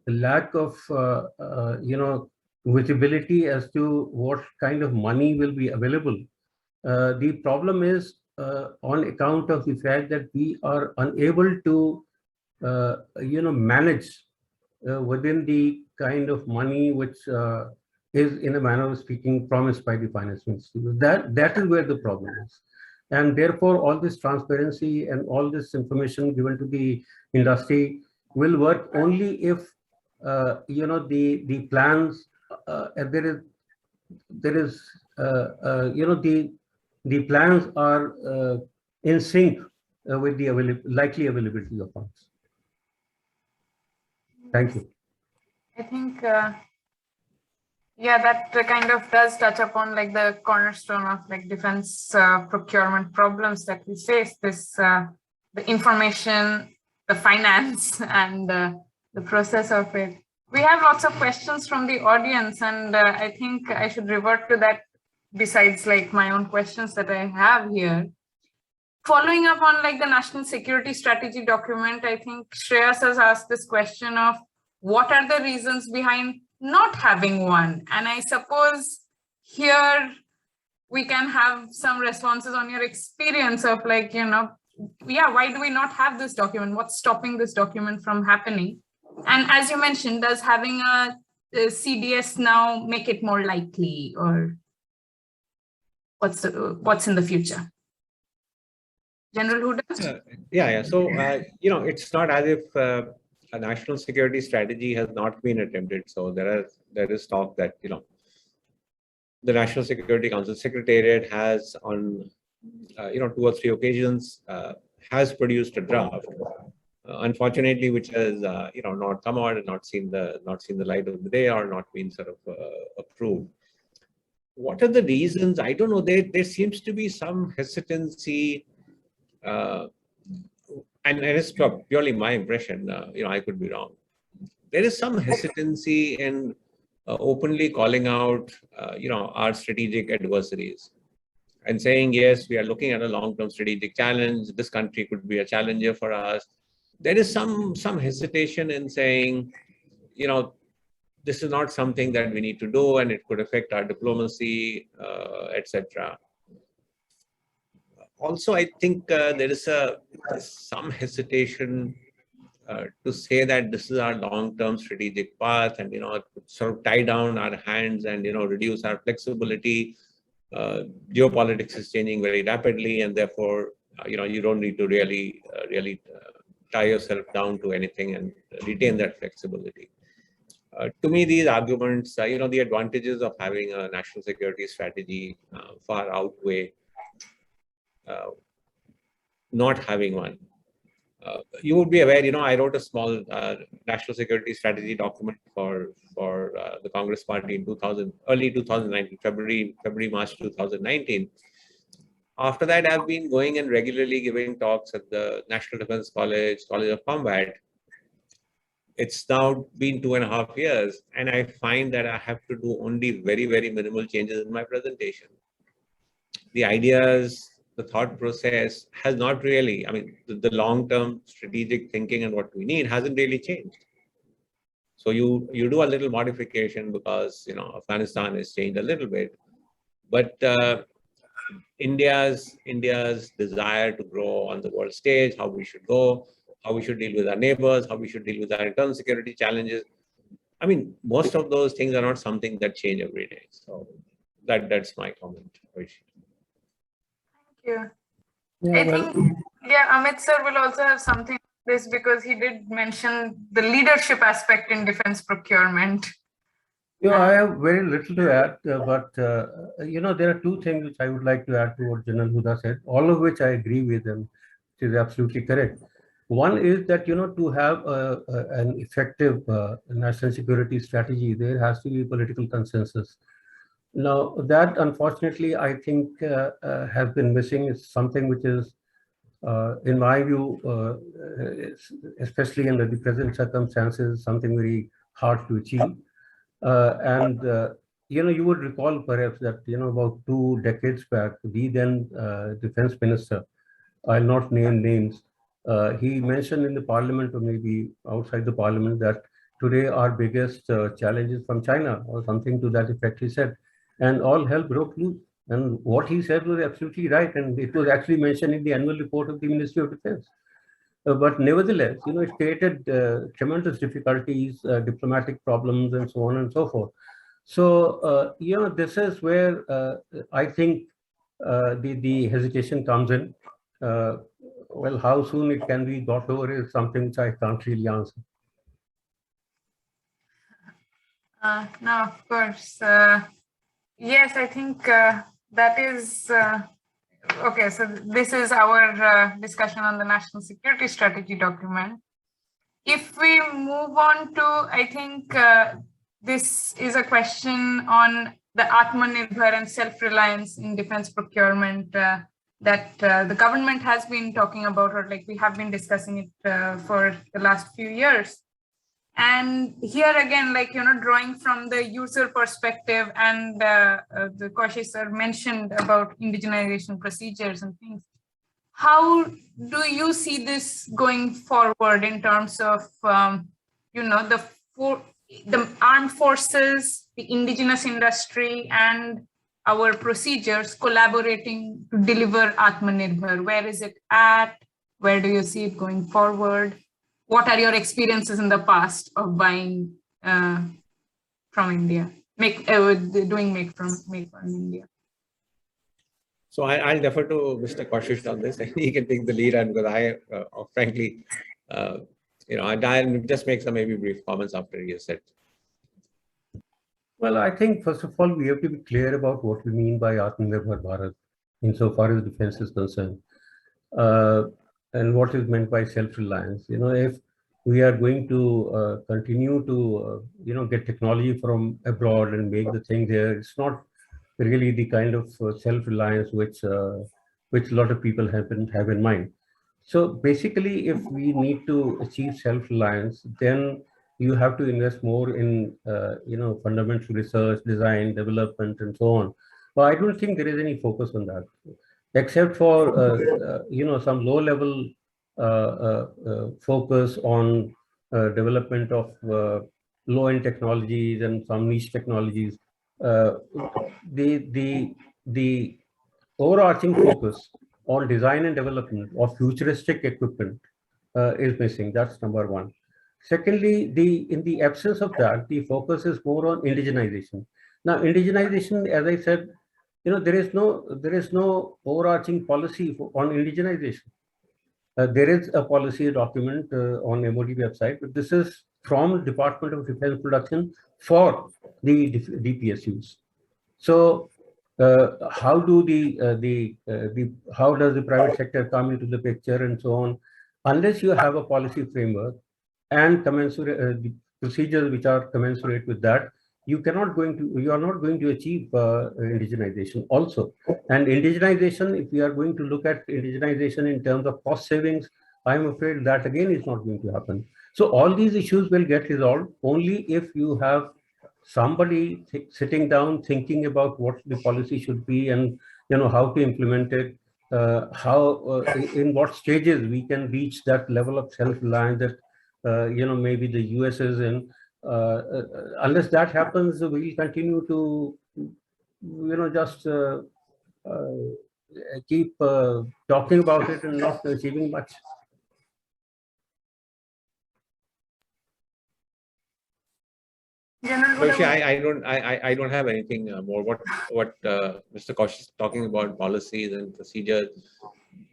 lack of you know, visibility as to what kind of money will be available. The problem is on account of the fact that we are unable to you know, manage within the kind of money which is, in a manner of speaking, promised by the Finance Ministry. That is where the problem is. And therefore, all this transparency and all this information given to the industry will work only if you know, the plans, there is you know, the plans are in sync with the likely availability of funds. Thank you. I think, yeah, that kind of does touch upon like the cornerstone of like defense procurement problems that we face, this the information, the finance, and the process of it. We have lots of questions from the audience, and I think I should revert to that besides like my own questions that I have here. Following up on like the National Security Strategy document, I think Shreyas has asked this question of what are the reasons behind not having one? And I suppose here we can have some responses on your experience of like, you know, yeah, why do we not have this document? What's stopping this document from happening? And as you mentioned, does having a CDS now make it more likely, or what's in the future? General Huda? Yeah. So, it's not as if a national security strategy has not been attempted. So there is talk that, the National Security Council Secretariat has on, 2 or 3 occasions has produced a draft. Unfortunately, which has not come out and not seen the light of the day, or not been sort of approved. What are the reasons? I don't know. There seems to be some hesitancy, and it's purely my impression. I could be wrong. There is some hesitancy in openly calling out, our strategic adversaries, and saying, yes, we are looking at a long-term strategic challenge. This country could be a challenger for us. There is some hesitation in saying, this is not something that we need to do, and it could affect our diplomacy, etc. Also, I think there is some hesitation to say that this is our long-term strategic path, and sort of tie down our hands and reduce our flexibility. Geopolitics is changing very rapidly, and therefore you don't need to really tie yourself down to anything and retain that flexibility. To me, these arguments, the advantages of having a national security strategy far outweigh not having one. You would be aware, I wrote a small national security strategy document for the Congress Party in early 2019, February, March 2019. After that, I've been going and regularly giving talks at the National Defense College of Combat. It's now been 2.5 years, and I find that I have to do only very, very minimal changes in my presentation. The ideas, the thought process has not really, the long-term strategic thinking and what we need hasn't really changed. So you do a little modification because, Afghanistan has changed a little bit, but India's desire to grow on the world stage, how we should go, how we should deal with our neighbors, how we should deal with our internal security challenges. Most of those things are not something that change every day. So that's my comment. Thank you. I think, Amit sir will also have something on this, because he did mention the leadership aspect in defense procurement. I have very little to add, but there are 2 things which I would like to add to what General Huda said, all of which I agree with him, which is absolutely correct. One is that, to have an effective national security strategy, there has to be political consensus. Now, that unfortunately, I think has been missing. It's something which is, in my view, especially under the present circumstances, something very hard to achieve. You would recall perhaps that, about 2 decades back, the then defense minister, I'll not name names, he mentioned in the parliament, or maybe outside the parliament, that today our biggest challenge is from China, or something to that effect, he said, and all hell broke loose. And what he said was absolutely right, and it was actually mentioned in the annual report of the Ministry of Defense. But nevertheless, it created tremendous difficulties, diplomatic problems, and so on and so forth. So, this is where I think the hesitation comes in. Well, how soon it can be got over is something which I can't really answer. No, of course. Yes, I think that is... Okay, so this is our discussion on the National Security Strategy document. If we move on to, I think this is a question on the Atmanirbhar and self-reliance in defense procurement that the government has been talking about, or like we have been discussing it for the last few years. And here again, drawing from the user perspective, and the Kaushik sir mentioned about indigenization procedures and things. How do you see this going forward in terms of, the armed forces, the indigenous industry, and our procedures collaborating to deliver Atmanirbhar? Where is it at? Where do you see it going forward? what are your experiences in the past of buying from India, doing make from India? So I'll defer to Mr. Kashish on this. He can take the lead, and because I, frankly, I'll just make some maybe brief comments after he has said. Well, I think first of all, we have to be clear about what we mean by Atmanirbhar Bharat insofar as defense is concerned, and what is meant by self-reliance. If we are going to continue to, get technology from abroad and make the thing there, it's not really the kind of self-reliance which a lot of people have in mind. So basically, if we need to achieve self-reliance, then you have to invest more in fundamental research, design, development, and so on. But I don't think there is any focus on that, except for some low-level focus on development of low-end technologies and some niche technologies. The overarching focus on design and development of futuristic equipment is missing. That's number one. Secondly, in the absence of that, the focus is more on indigenization. Now, indigenization, as I said, there is no overarching policy on indigenization. There is a policy document on MOD website, but this is from Department of Defense Production for the DPSUs. So how does the private sector come into the picture and so on? Unless you have a policy framework and commensurate the procedures which are commensurate with that, you are not going to achieve indigenization also. And indigenization, if we are going to look at indigenization in terms of cost savings, I'm afraid that again is not going to happen. So all these issues will get resolved only if you have somebody sitting down thinking about what the policy should be and how to implement it, in what stages we can reach that level of self-reliance that maybe the US is in. Unless that happens, we'll continue to just keep talking about it and not achieving much. I don't have anything more. What Mr. Kaushik is talking about, policies and procedures,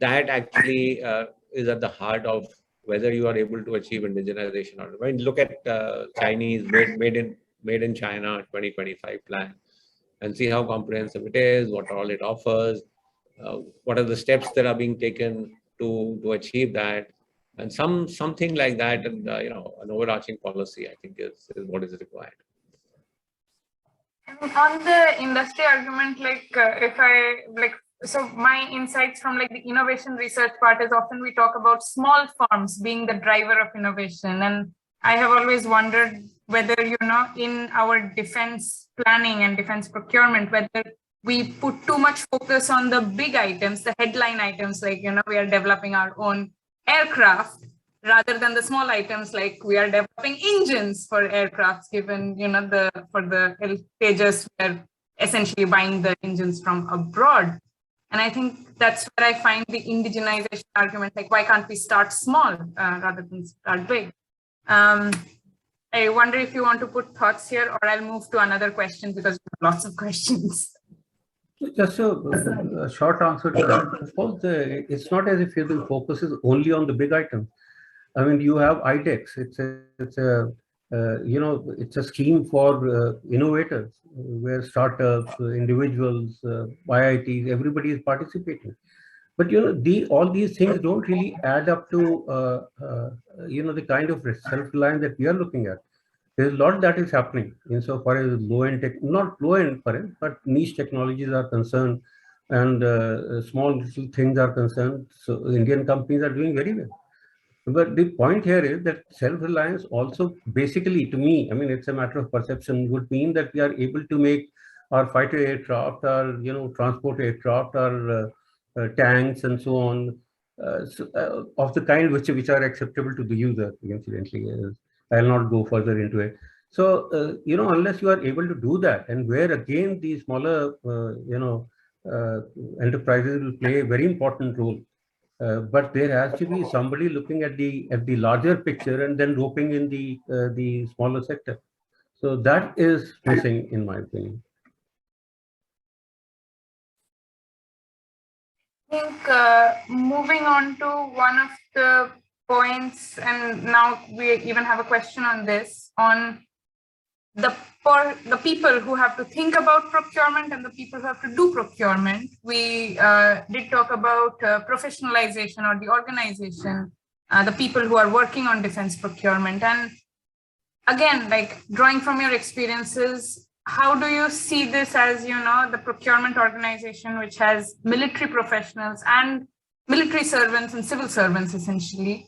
that actually is at the heart of whether you are able to achieve indigenization or not. I mean, look at Chinese made in China 2025 plan and see how comprehensive it is, what all it offers, what are the steps that are being taken to achieve that. And something like that, and an overarching policy, I think, is what is required. On the industry argument, so my insights from the innovation research part is often we talk about small firms being the driver of innovation, and I have always wondered whether in our defense planning and defense procurement, whether we put too much focus on the big items, the headline items, like we are developing our own aircraft, rather than the small items like we are developing engines for aircrafts, given for the Tejas we're essentially buying the engines from abroad. And I think that's where I find the indigenization argument, like why can't we start small rather than start big? I wonder if you want to put thoughts here, or I'll move to another question because we have lots of questions. Just a short answer to that. Of course, it's not as if the focus is only on the big items. I mean, you have IDEX. It's a scheme for innovators, where startups, individuals, IITs, everybody is participating. But all these things don't really add up to the kind of self-reliance that we are looking at. There's a lot that is happening insofar as low-end not low-end, but niche technologies are concerned, and small little things are concerned. So Indian companies are doing very well. But the point here is that self-reliance also, basically, to me, I mean, it's a matter of perception, would mean that we are able to make our fighter aircraft, our transport aircraft, our tanks, and so on, of the kind which are acceptable to the user. Incidentally, I'll not go further into it. So unless you are able to do that, and where again the smaller enterprises will play a very important role. But there has to be somebody looking at the larger picture and then roping in the smaller sector. So that is missing, in my opinion. I think moving on to one of the points, and now we even have a question on this, on the people who have to think about procurement and the people who have to do procurement. We did talk about professionalization or the organization, the people who are working on defense procurement. And again, like drawing from your experiences, how do you see this as, the procurement organization, which has military professionals and military servants and civil servants, essentially?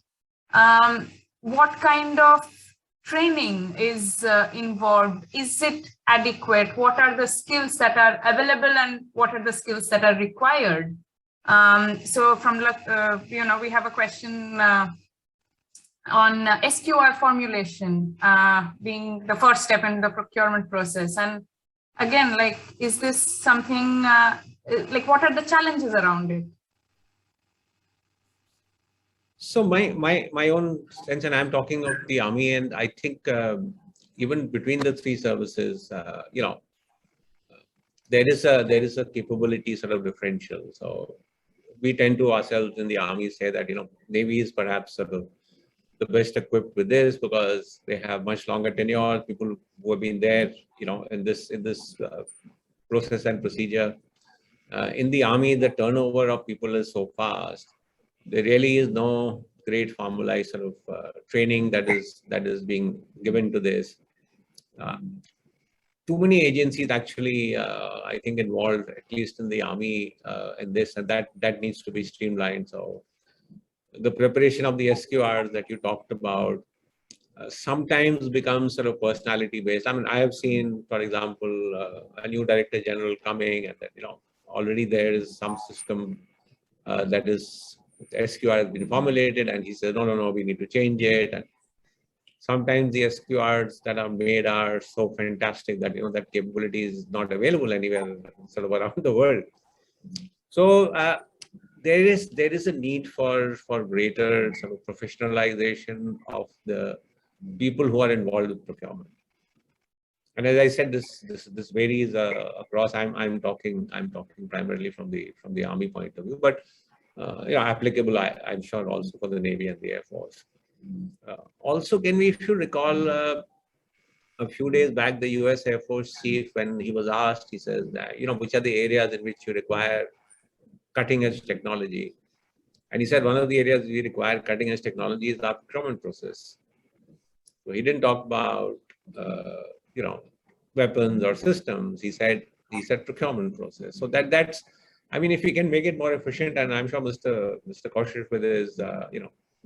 What kind of training is involved? Is it adequate? What are the skills that are available and what are the skills that are required? So from, we have a question on SQR formulation being the first step in the procurement process. And again, like, is this something, what are the challenges around it? So my own sense, and I'm talking of the Army, and I think even between the three services, there is a capability sort of differential. So we tend to ourselves in the Army say that Navy is perhaps sort of the best equipped with this because they have much longer tenure, people who have been there, in this process and procedure. In the Army, the turnover of people is so fast. There really is no great formalized sort of training that is being given to this. Too many agencies actually, I think, involved, at least in the Army, in this, and that needs to be streamlined. So the preparation of the SQRs that you talked about sometimes becomes sort of personality based. I mean, I have seen, for example, a new director general coming, and that already there is some system that is SQR has been formulated, and he says, no, we need to change it. And sometimes the SQRs that are made are so fantastic that that capability is not available anywhere sort of around the world. So there is a need for greater sort of professionalization of the people who are involved with procurement. And as I said, this varies across. I'm talking primarily from the Army point of view, but applicable, I'm sure, also for the Navy and the Air Force. Also, if you recall, a few days back, the US Air Force chief, when he was asked, he says that, which are the areas in which you require cutting edge technology? And he said, one of the areas we require cutting edge technology is our procurement process. So he didn't talk about, weapons or systems. He said procurement process. So that's, I mean, if we can make it more efficient, and I'm sure Mr. Kaushik with his,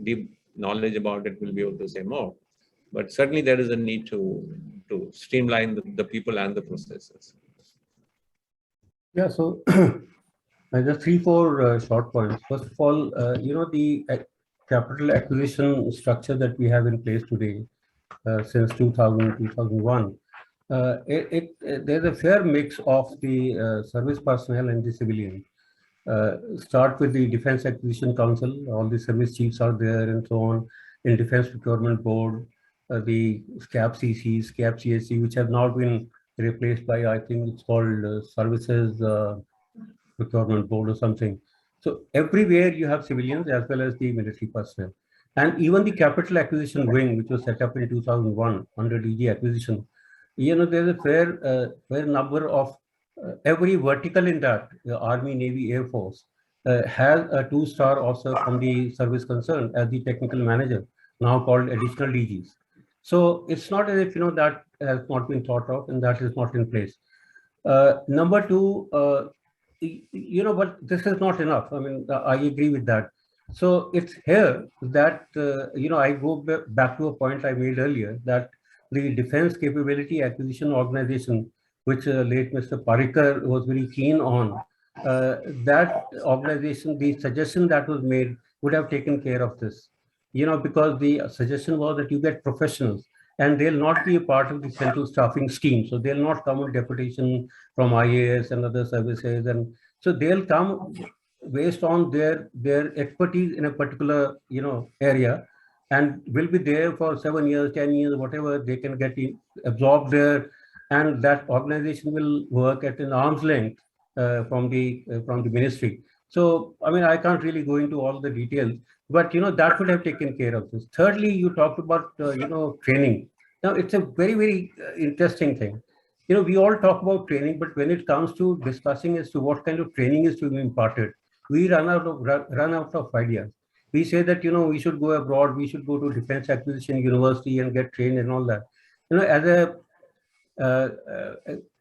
deep knowledge about it will be able to say more. But certainly there is a need to streamline the people and the processes. Yeah, so just 3-4 short points. First of all, the capital acquisition structure that we have in place today since 2001, there's a fair mix of the service personnel and the civilian. Start with the Defense Acquisition Council, all the service chiefs are there and so on, in Defense Procurement Board, the SCAP CC, SCAP CSC, which have now been replaced by, I think it's called Services Procurement Board or something. So everywhere you have civilians as well as the military personnel. And even the Capital Acquisition Wing, which was set up in 2001 under DG Acquisition, there's a fair number of every vertical in that, the Army, Navy, Air Force, has a 2-star officer from the service concerned as the technical manager, now called additional DGs. So it's not as if, that has not been thought of and that is not in place. Number 2, but this is not enough. I mean, I agree with that. So it's here that, I go back to a point I made earlier, that the Defense Capability Acquisition Organization, which late Mr. Parikar was very keen on, that organization, the suggestion that was made would have taken care of this, because the suggestion was that you get professionals and they'll not be a part of the central staffing scheme. So they'll not come on deputation from IAS and other services. And so they'll come based on their expertise in a particular area, and will be there for 7 years, 10 years, whatever. They can get absorbed there, and that organization will work at an arm's length from the ministry. So I mean, I can't really go into all the details, but that would have taken care of this. Thirdly, you talked about training. Now it's a very interesting thing. We all talk about training, but when it comes to discussing as to what kind of training is to be imparted, we run out of ideas. We say that we should go abroad, we should go to Defense Acquisition University and get trained and all that. As a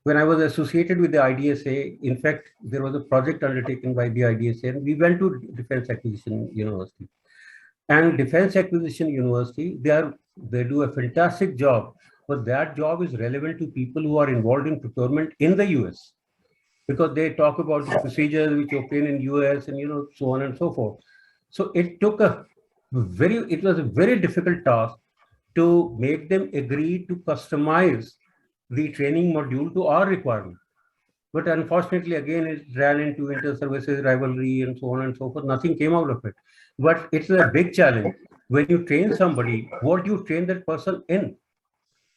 when I was associated with the IDSA, in fact, there was a project undertaken by the IDSA, and we went to Defense Acquisition University. And Defense Acquisition University, they do a fantastic job, but that job is relevant to people who are involved in procurement in the US, because they talk about the procedures which obtain in US and so on and so forth. So it was a very difficult task to make them agree to customize the training module to our requirement. But unfortunately, again, it ran into inter-services rivalry and so on and so forth. Nothing came out of it. But it's a big challenge. When you train somebody, what do you train that person in?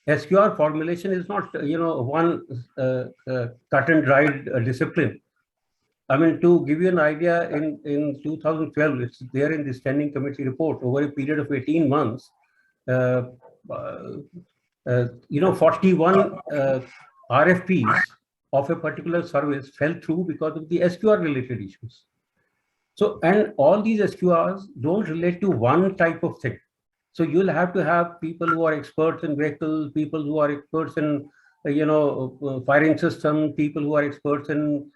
SQR formulation is not, one cut and dried discipline. I mean, to give you an idea, in 2012, it's there in the Standing Committee report, over a period of 18 months, 41 RFPs of a particular service fell through because of the SQR related issues. So, and all these SQRs don't relate to one type of thing. So you'll have to have people who are experts in vehicles, people who are experts in, firing systems, people who are experts in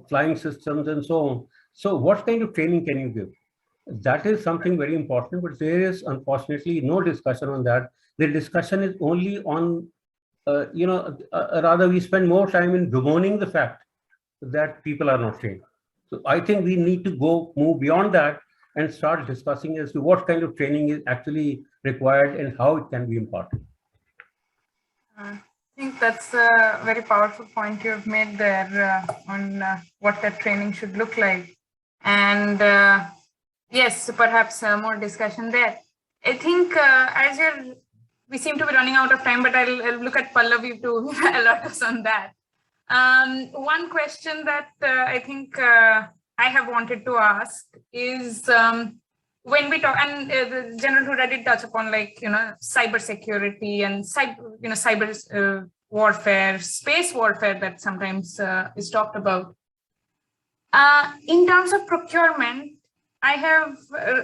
flying systems and so on. So what kind of training can you give? That is something very important, but there is unfortunately no discussion on that. The discussion is only on, rather we spend more time in bemoaning the fact that people are not trained. So I think we need to move beyond that and start discussing as to what kind of training is actually required and how it can be imparted. I think that's a very powerful point you've made there on what that training should look like. And yes, perhaps more discussion there. I think we seem to be running out of time, but I'll look at Pallavi to alert us on that. One question that I think I have wanted to ask is when we talk, and the General Huda did touch upon, like, cyber security and cyber warfare, space warfare that sometimes is talked about. In terms of procurement, I have,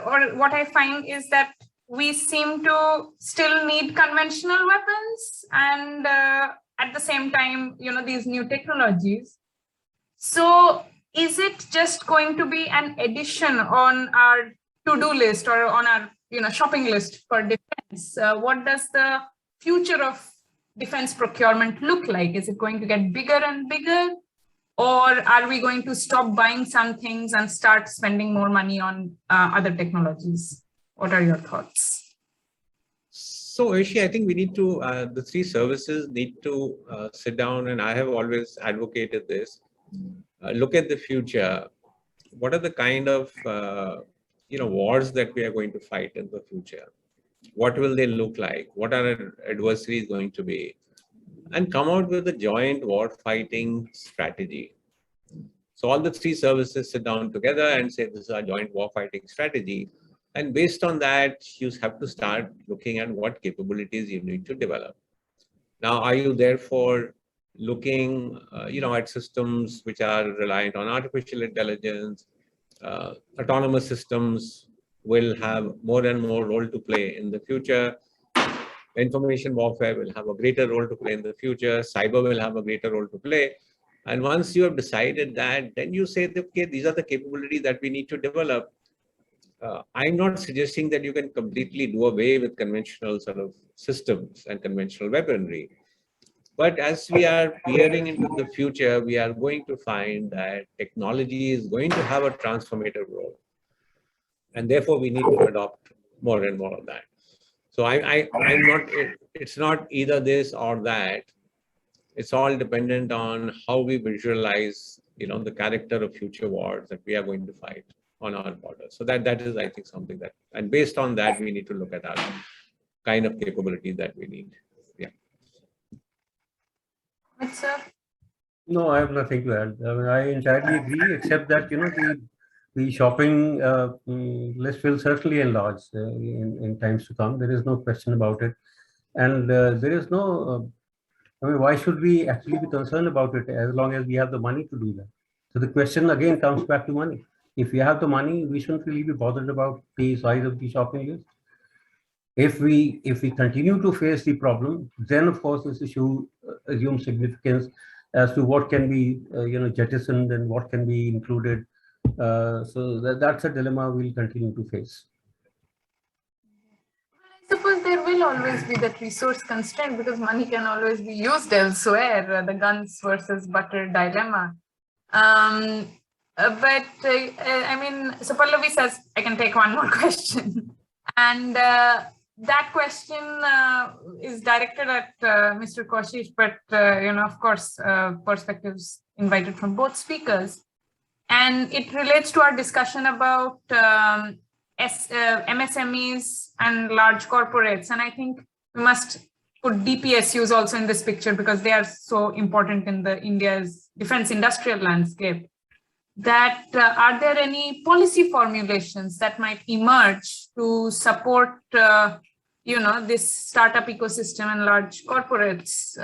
or what I find is that we seem to still need conventional weapons and at the same time, these new technologies. So is it just going to be an addition on our to-do list or on our shopping list for defense? What does the future of defense procurement look like? Is it going to get bigger and bigger? Or are we going to stop buying some things and start spending more money on other technologies? What are your thoughts? So, Aishi, I think we need to, the three services need to sit down, and I have always advocated this, look at the future. What are the kind of, wars that we are going to fight in the future? What will they look like? What are our adversaries going to be? And come out with a joint war fighting strategy. So all the three services sit down together and say, this is our joint war fighting strategy. And based on that, you have to start looking at what capabilities you need to develop. Now, are you therefore looking, at systems which are reliant on artificial intelligence? Autonomous systems will have more and more role to play in the future. Information warfare will have a greater role to play in the future. Cyber will have a greater role to play. And once you have decided that, then you say, okay, these are the capabilities that we need to develop. I'm not suggesting that you can completely do away with conventional sort of systems and conventional weaponry. But as we are peering into the future, we are going to find that technology is going to have a transformative role. And therefore, we need to adopt more and more of that. So I'm not, it's not either this or that. It's all dependent on how we visualize the character of future wars that we are going to fight on our borders. So that is, I think, something that, and based on that, we need to look at our kind of capabilities that we need. Yeah. Sir? No, I have nothing to add. I mean, I entirely agree, except that, the shopping list will certainly enlarge in times to come. There is no question about it. And there is no, why should we actually be concerned about it as long as we have the money to do that? So the question again comes back to money. If we have the money, we shouldn't really be bothered about the size of the shopping list. If we continue to face the problem, then of course this issue assumes significance as to what can be jettisoned and what can be included. So that's a dilemma we'll continue to face. I suppose there will always be that resource constraint because money can always be used elsewhere, the guns versus butter dilemma. But I mean, so Pallavi says, I can take one more question. And that question is directed at Mr. Koshish, but, of course, perspectives invited from both speakers. And it relates to our discussion about MSMEs and large corporates. And I think we must put DPSUs also in this picture because they are so important in India's defense industrial landscape. That are there any policy formulations that might emerge to support, this startup ecosystem and large corporates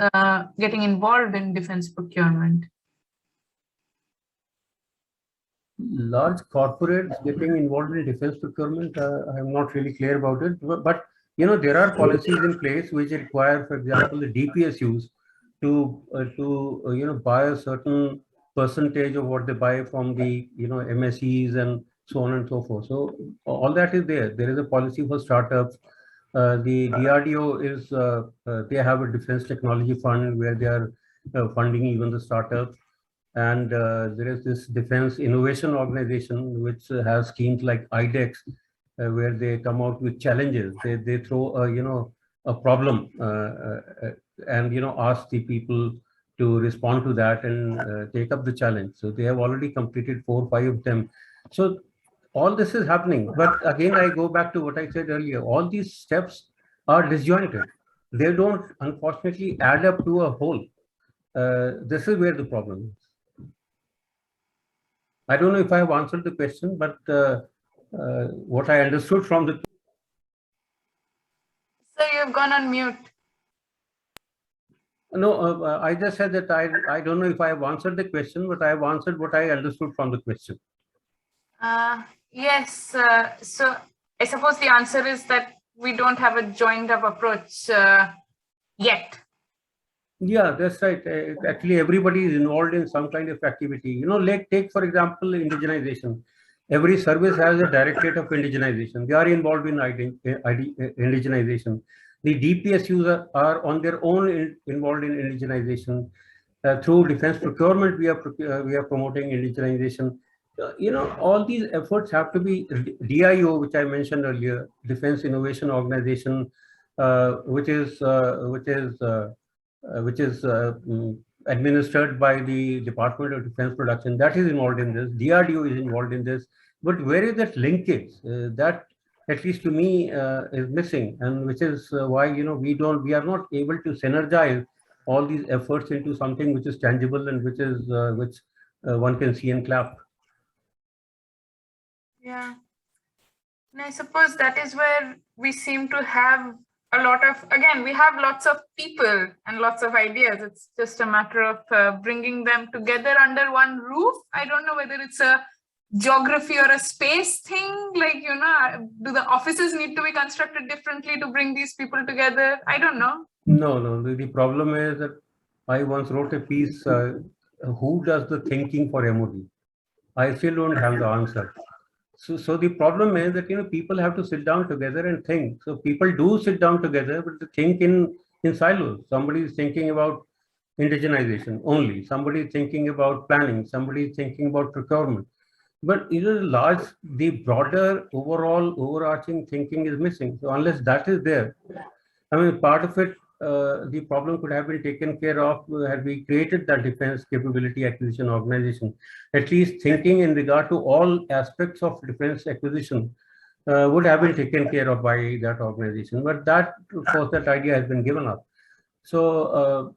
getting involved in defense procurement? Large corporates getting involved in defense procurement, I'm not really clear about it. But there are policies in place which require, for example, the DPSUs to buy a certain percentage of what they buy from the MSEs and so on and so forth. So all that is there. There is a policy for startups. The DRDO is they have a defense technology fund where they are funding even the startups. And there is this Defense Innovation Organization which has schemes like IDEX where they come out with challenges. They throw a problem and ask the people to respond to that and take up the challenge. So they have already completed 4 or 5 of them. So all this is happening. But again, I go back to what I said earlier. All these steps are disjointed. They don't, unfortunately, add up to a whole. This is where the problem is. I don't know if I have answered the question, but what I understood from the... So you've gone on mute. No, I just said that I don't know if I have answered the question, but I have answered what I understood from the question. Yes. So I suppose the answer is that we don't have a joined up approach yet. Yeah, that's right. Actually, everybody is involved in some kind of activity. Take, for example, indigenization. Every service has a directorate of indigenization. They are involved in indigenization. The DPSUs are on their own involved in indigenization. Through defense procurement, we are promoting indigenization. All these efforts have to be DIO, which I mentioned earlier, Defense Innovation Organization, which is administered by the Department of Defense Production, that is involved in this. DRDO is involved in this. But where is that linkage? That, at least to me, is missing, and which is why we are not able to synergize all these efforts into something which is tangible and which one can see and clap. Yeah, and I suppose that is where we seem to have a lot of, again, we have lots of people and lots of ideas. It's just a matter of bringing them together under one roof. I don't know whether it's a geography or a space thing, like, do the offices need to be constructed differently to bring these people together? I don't know. No. The problem is that I once wrote a piece, who does the thinking for MOD? I still don't have the answer. So the problem is that people have to sit down together and think. So people do sit down together, but they think in silos. Somebody is thinking about indigenization only. Somebody is thinking about planning. Somebody is thinking about procurement. But the broader overall overarching thinking is missing. So unless that is there, part of it the problem could have been taken care of had we created that defense capability acquisition organization, at least thinking in regard to all aspects of defense acquisition would have been taken care of by that organization. But that, of course, that idea has been given up. So,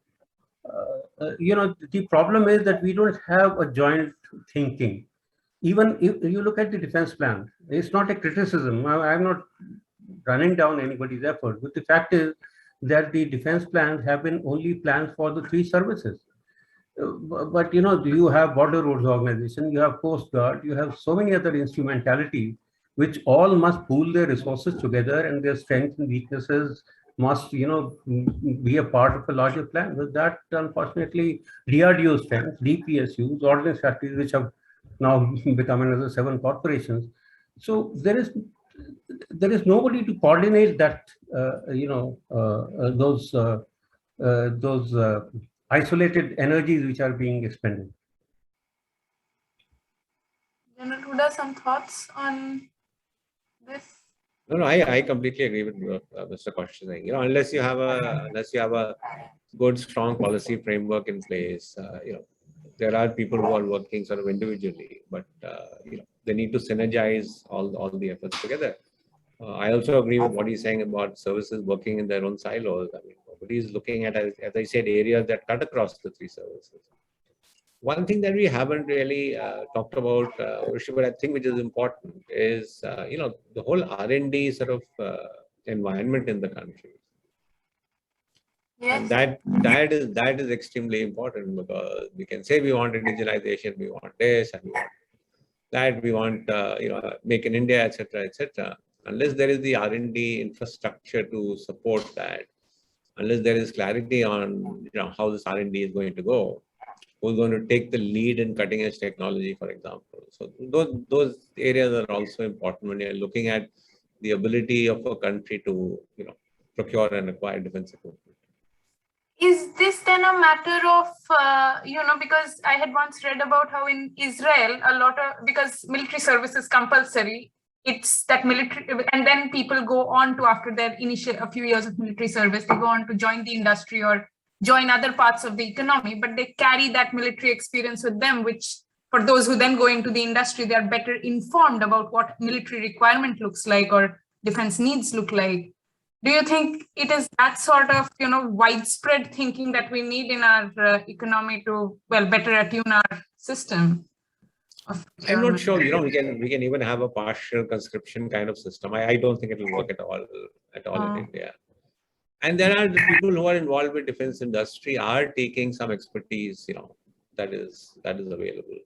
the problem is that we don't have a joint thinking. Even if you look at the defense plan, it's not a criticism. I'm not running down anybody's effort, but the fact is that the defense plans have been only plans for the 3 services. But you have Border Roads Organization, you have Coast Guard, you have so many other instrumentalities which all must pool their resources together, and their strengths and weaknesses must, be a part of a larger plan. With that, unfortunately, DRDO strengths, DPSUs, ordnance factories, which have now become another 7 corporations. So there is nobody to coordinate that, those isolated energies which are being expended. General Huda, some thoughts on this? No, I completely agree with Mr. Kaushik saying. Unless you have a good, strong policy framework in place, there are people who are working sort of individually, but they need to synergize all the efforts together. I also agree with what he's saying about services working in their own silos. I mean, nobody is looking at, as I said, areas that cut across the 3 services. One thing that we haven't really talked about, but I think which is important, is the whole R&D sort of environment in the country. Yes. And that is extremely important, because we can say we want indigenization, we want this, and we want that, we want make in India, etc., etc. Unless there is the R&D infrastructure to support that, unless there is clarity on how this R&D is going to go, who's going to take the lead in cutting edge technology, for example. So those areas are also important when you're looking at the ability of a country to procure and acquire defense equipment. Is this then a matter of, because I had once read about how in Israel, because military service is compulsory, it's that military, and then people go on to, after their a few years of military service, they go on to join the industry or join other parts of the economy, but they carry that military experience with them, which for those who then go into the industry, they are better informed about what military requirement looks like or defense needs look like. Do you think it is that sort of, widespread thinking that we need in our economy to, better attune our system? I'm not sure, we can even have a partial conscription kind of system. I don't think it will work at all in India. And there are the people who are involved with defense industry are taking some expertise, that is available.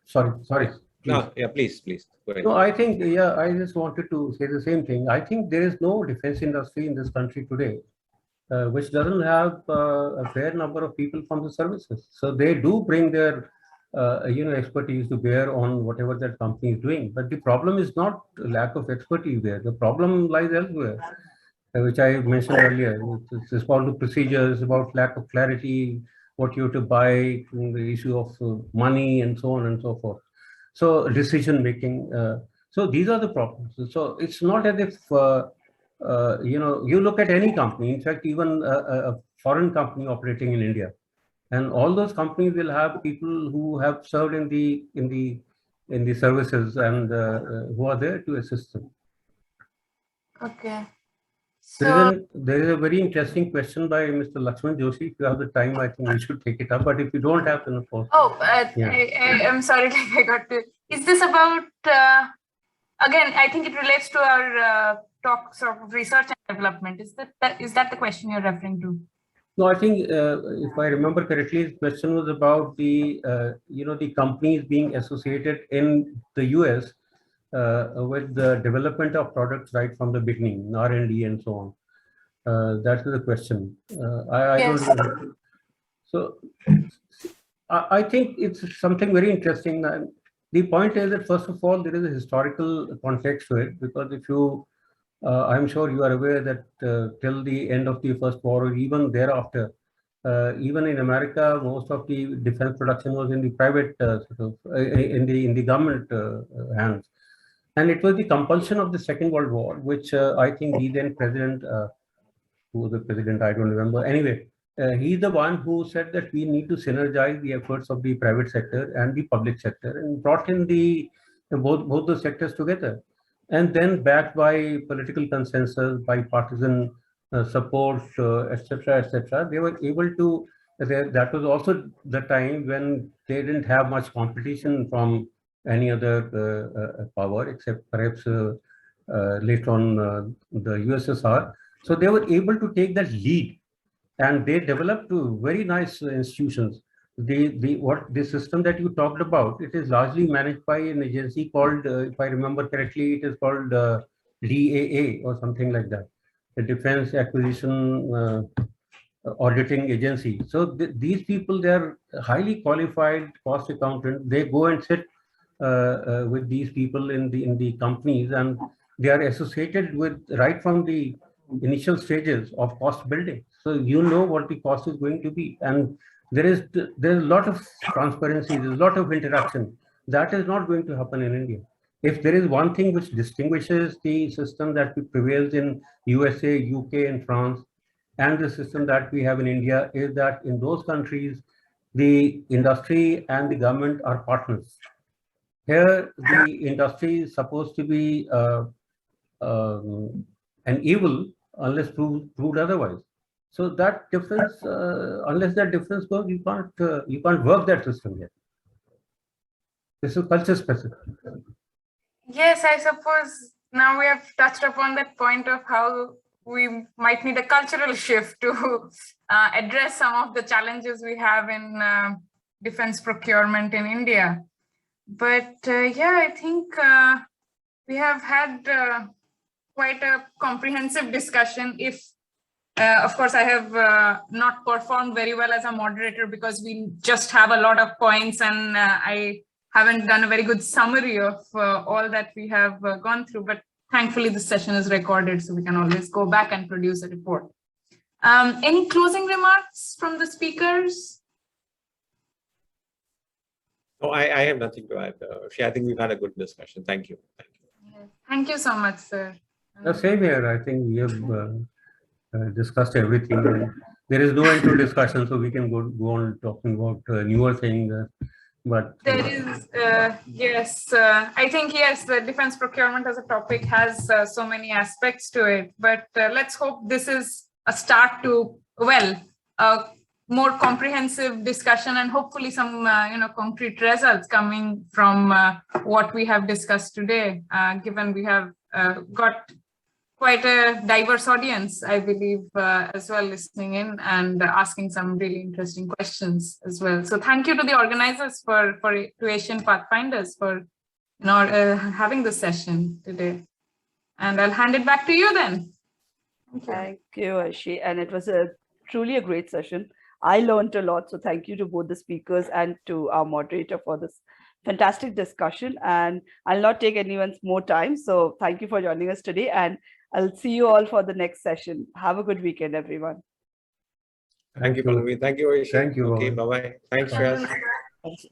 Sorry. No, yeah, please. Go ahead. No, I think, I just wanted to say the same thing. I think there is no defense industry in this country today which doesn't have a fair number of people from the services. So they do bring their expertise to bear on whatever that company is doing. But the problem is not lack of expertise there. The problem lies elsewhere, which I mentioned earlier. It's about the procedures, about lack of clarity, what you have to buy, the issue of money, and so on and so forth. So decision making. So these are the problems. So it's not as if you look at any company. In fact, even a foreign company operating in India, and all those companies will have people who have served in the services and who are there to assist them. Okay. So there is a very interesting question by Mr. Lakshman Joshi. If you have the time, I think we should take it up. But if you don't have, then of course. I'm sorry, I got to. Is this about? Again, I think it relates to our talks of research and development. Is that the question you're referring to? No, I think if I remember correctly, the question was about the the companies being associated in the US with the development of products right from the beginning, R&D and so on. That's the question. Yes. I don't know. So I think it's something very interesting. The point is that first of all, there is a historical context to it, because if you I'm sure you are aware that till the end of the First War or even thereafter, even in America, most of the defense production was in the private in the government hands, and it was the compulsion of the Second World War, which I think the then President who was the president, I don't remember. Anyway, he's the one who said that we need to synergize the efforts of the private sector and the public sector, and brought in both the sectors together. And then, backed by political consensus, bipartisan support, etc., they were able to. That was also the time when they didn't have much competition from any other power, except perhaps later on the USSR. So they were able to take that lead, and they developed very nice institutions. The system that you talked about, it is largely managed by an agency called, if I remember correctly, it is called DAA or something like that, the Defense Acquisition Auditing Agency. So these people, they are highly qualified cost accountants. They go and sit with these people in the companies, and they are associated with right from the initial stages of cost building. So you know what the cost is going to be, and there's a lot of transparency, there's a lot of interaction. That is not going to happen in India. If there is one thing which distinguishes the system that prevails in USA, UK, and France, and the system that we have in India, is that in those countries, the industry and the government are partners. Here, the industry is supposed to be an evil unless proved otherwise. So that difference, unless that difference goes, you can't work that system yet. This is culture specific. Yes, I suppose now we have touched upon that point of how we might need a cultural shift to address some of the challenges we have in defense procurement in India. But yeah, I think we have had quite a comprehensive discussion. Of course, I have not performed very well as a moderator because we just have a lot of points, and I haven't done a very good summary of all that we have gone through. But thankfully, this session is recorded, so we can always go back and produce a report. Any closing remarks from the speakers? No, I have nothing to add. I think we've had a good discussion. Thank you. Thank you so much, sir. The same here. I think we have discussed everything. There is no end to discussion, so we can go on talking about newer things. But there is, yes, I think, yes, the defense procurement as a topic has so many aspects to it. But let's hope this is a start to, well, a more comprehensive discussion, and hopefully some, concrete results coming from what we have discussed today, given we have got quite a diverse audience, I believe, as well, listening in and asking some really interesting questions as well. So thank you to the organizers to Asian Pathfinders for having this session today. And I'll hand it back to you then. Thank you, Ashi. And it was truly a great session. I learned a lot. So thank you to both the speakers and to our moderator for this fantastic discussion. And I'll not take anyone's more time. So thank you for joining us today. And I'll see you all for the next session. Have a good weekend, everyone. Thank you, Pallavi. Thank you, Ashi. Thank you. Okay, bye-bye. Thanks, Shreyas.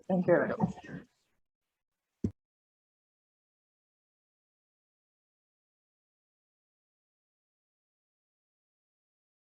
Thank you.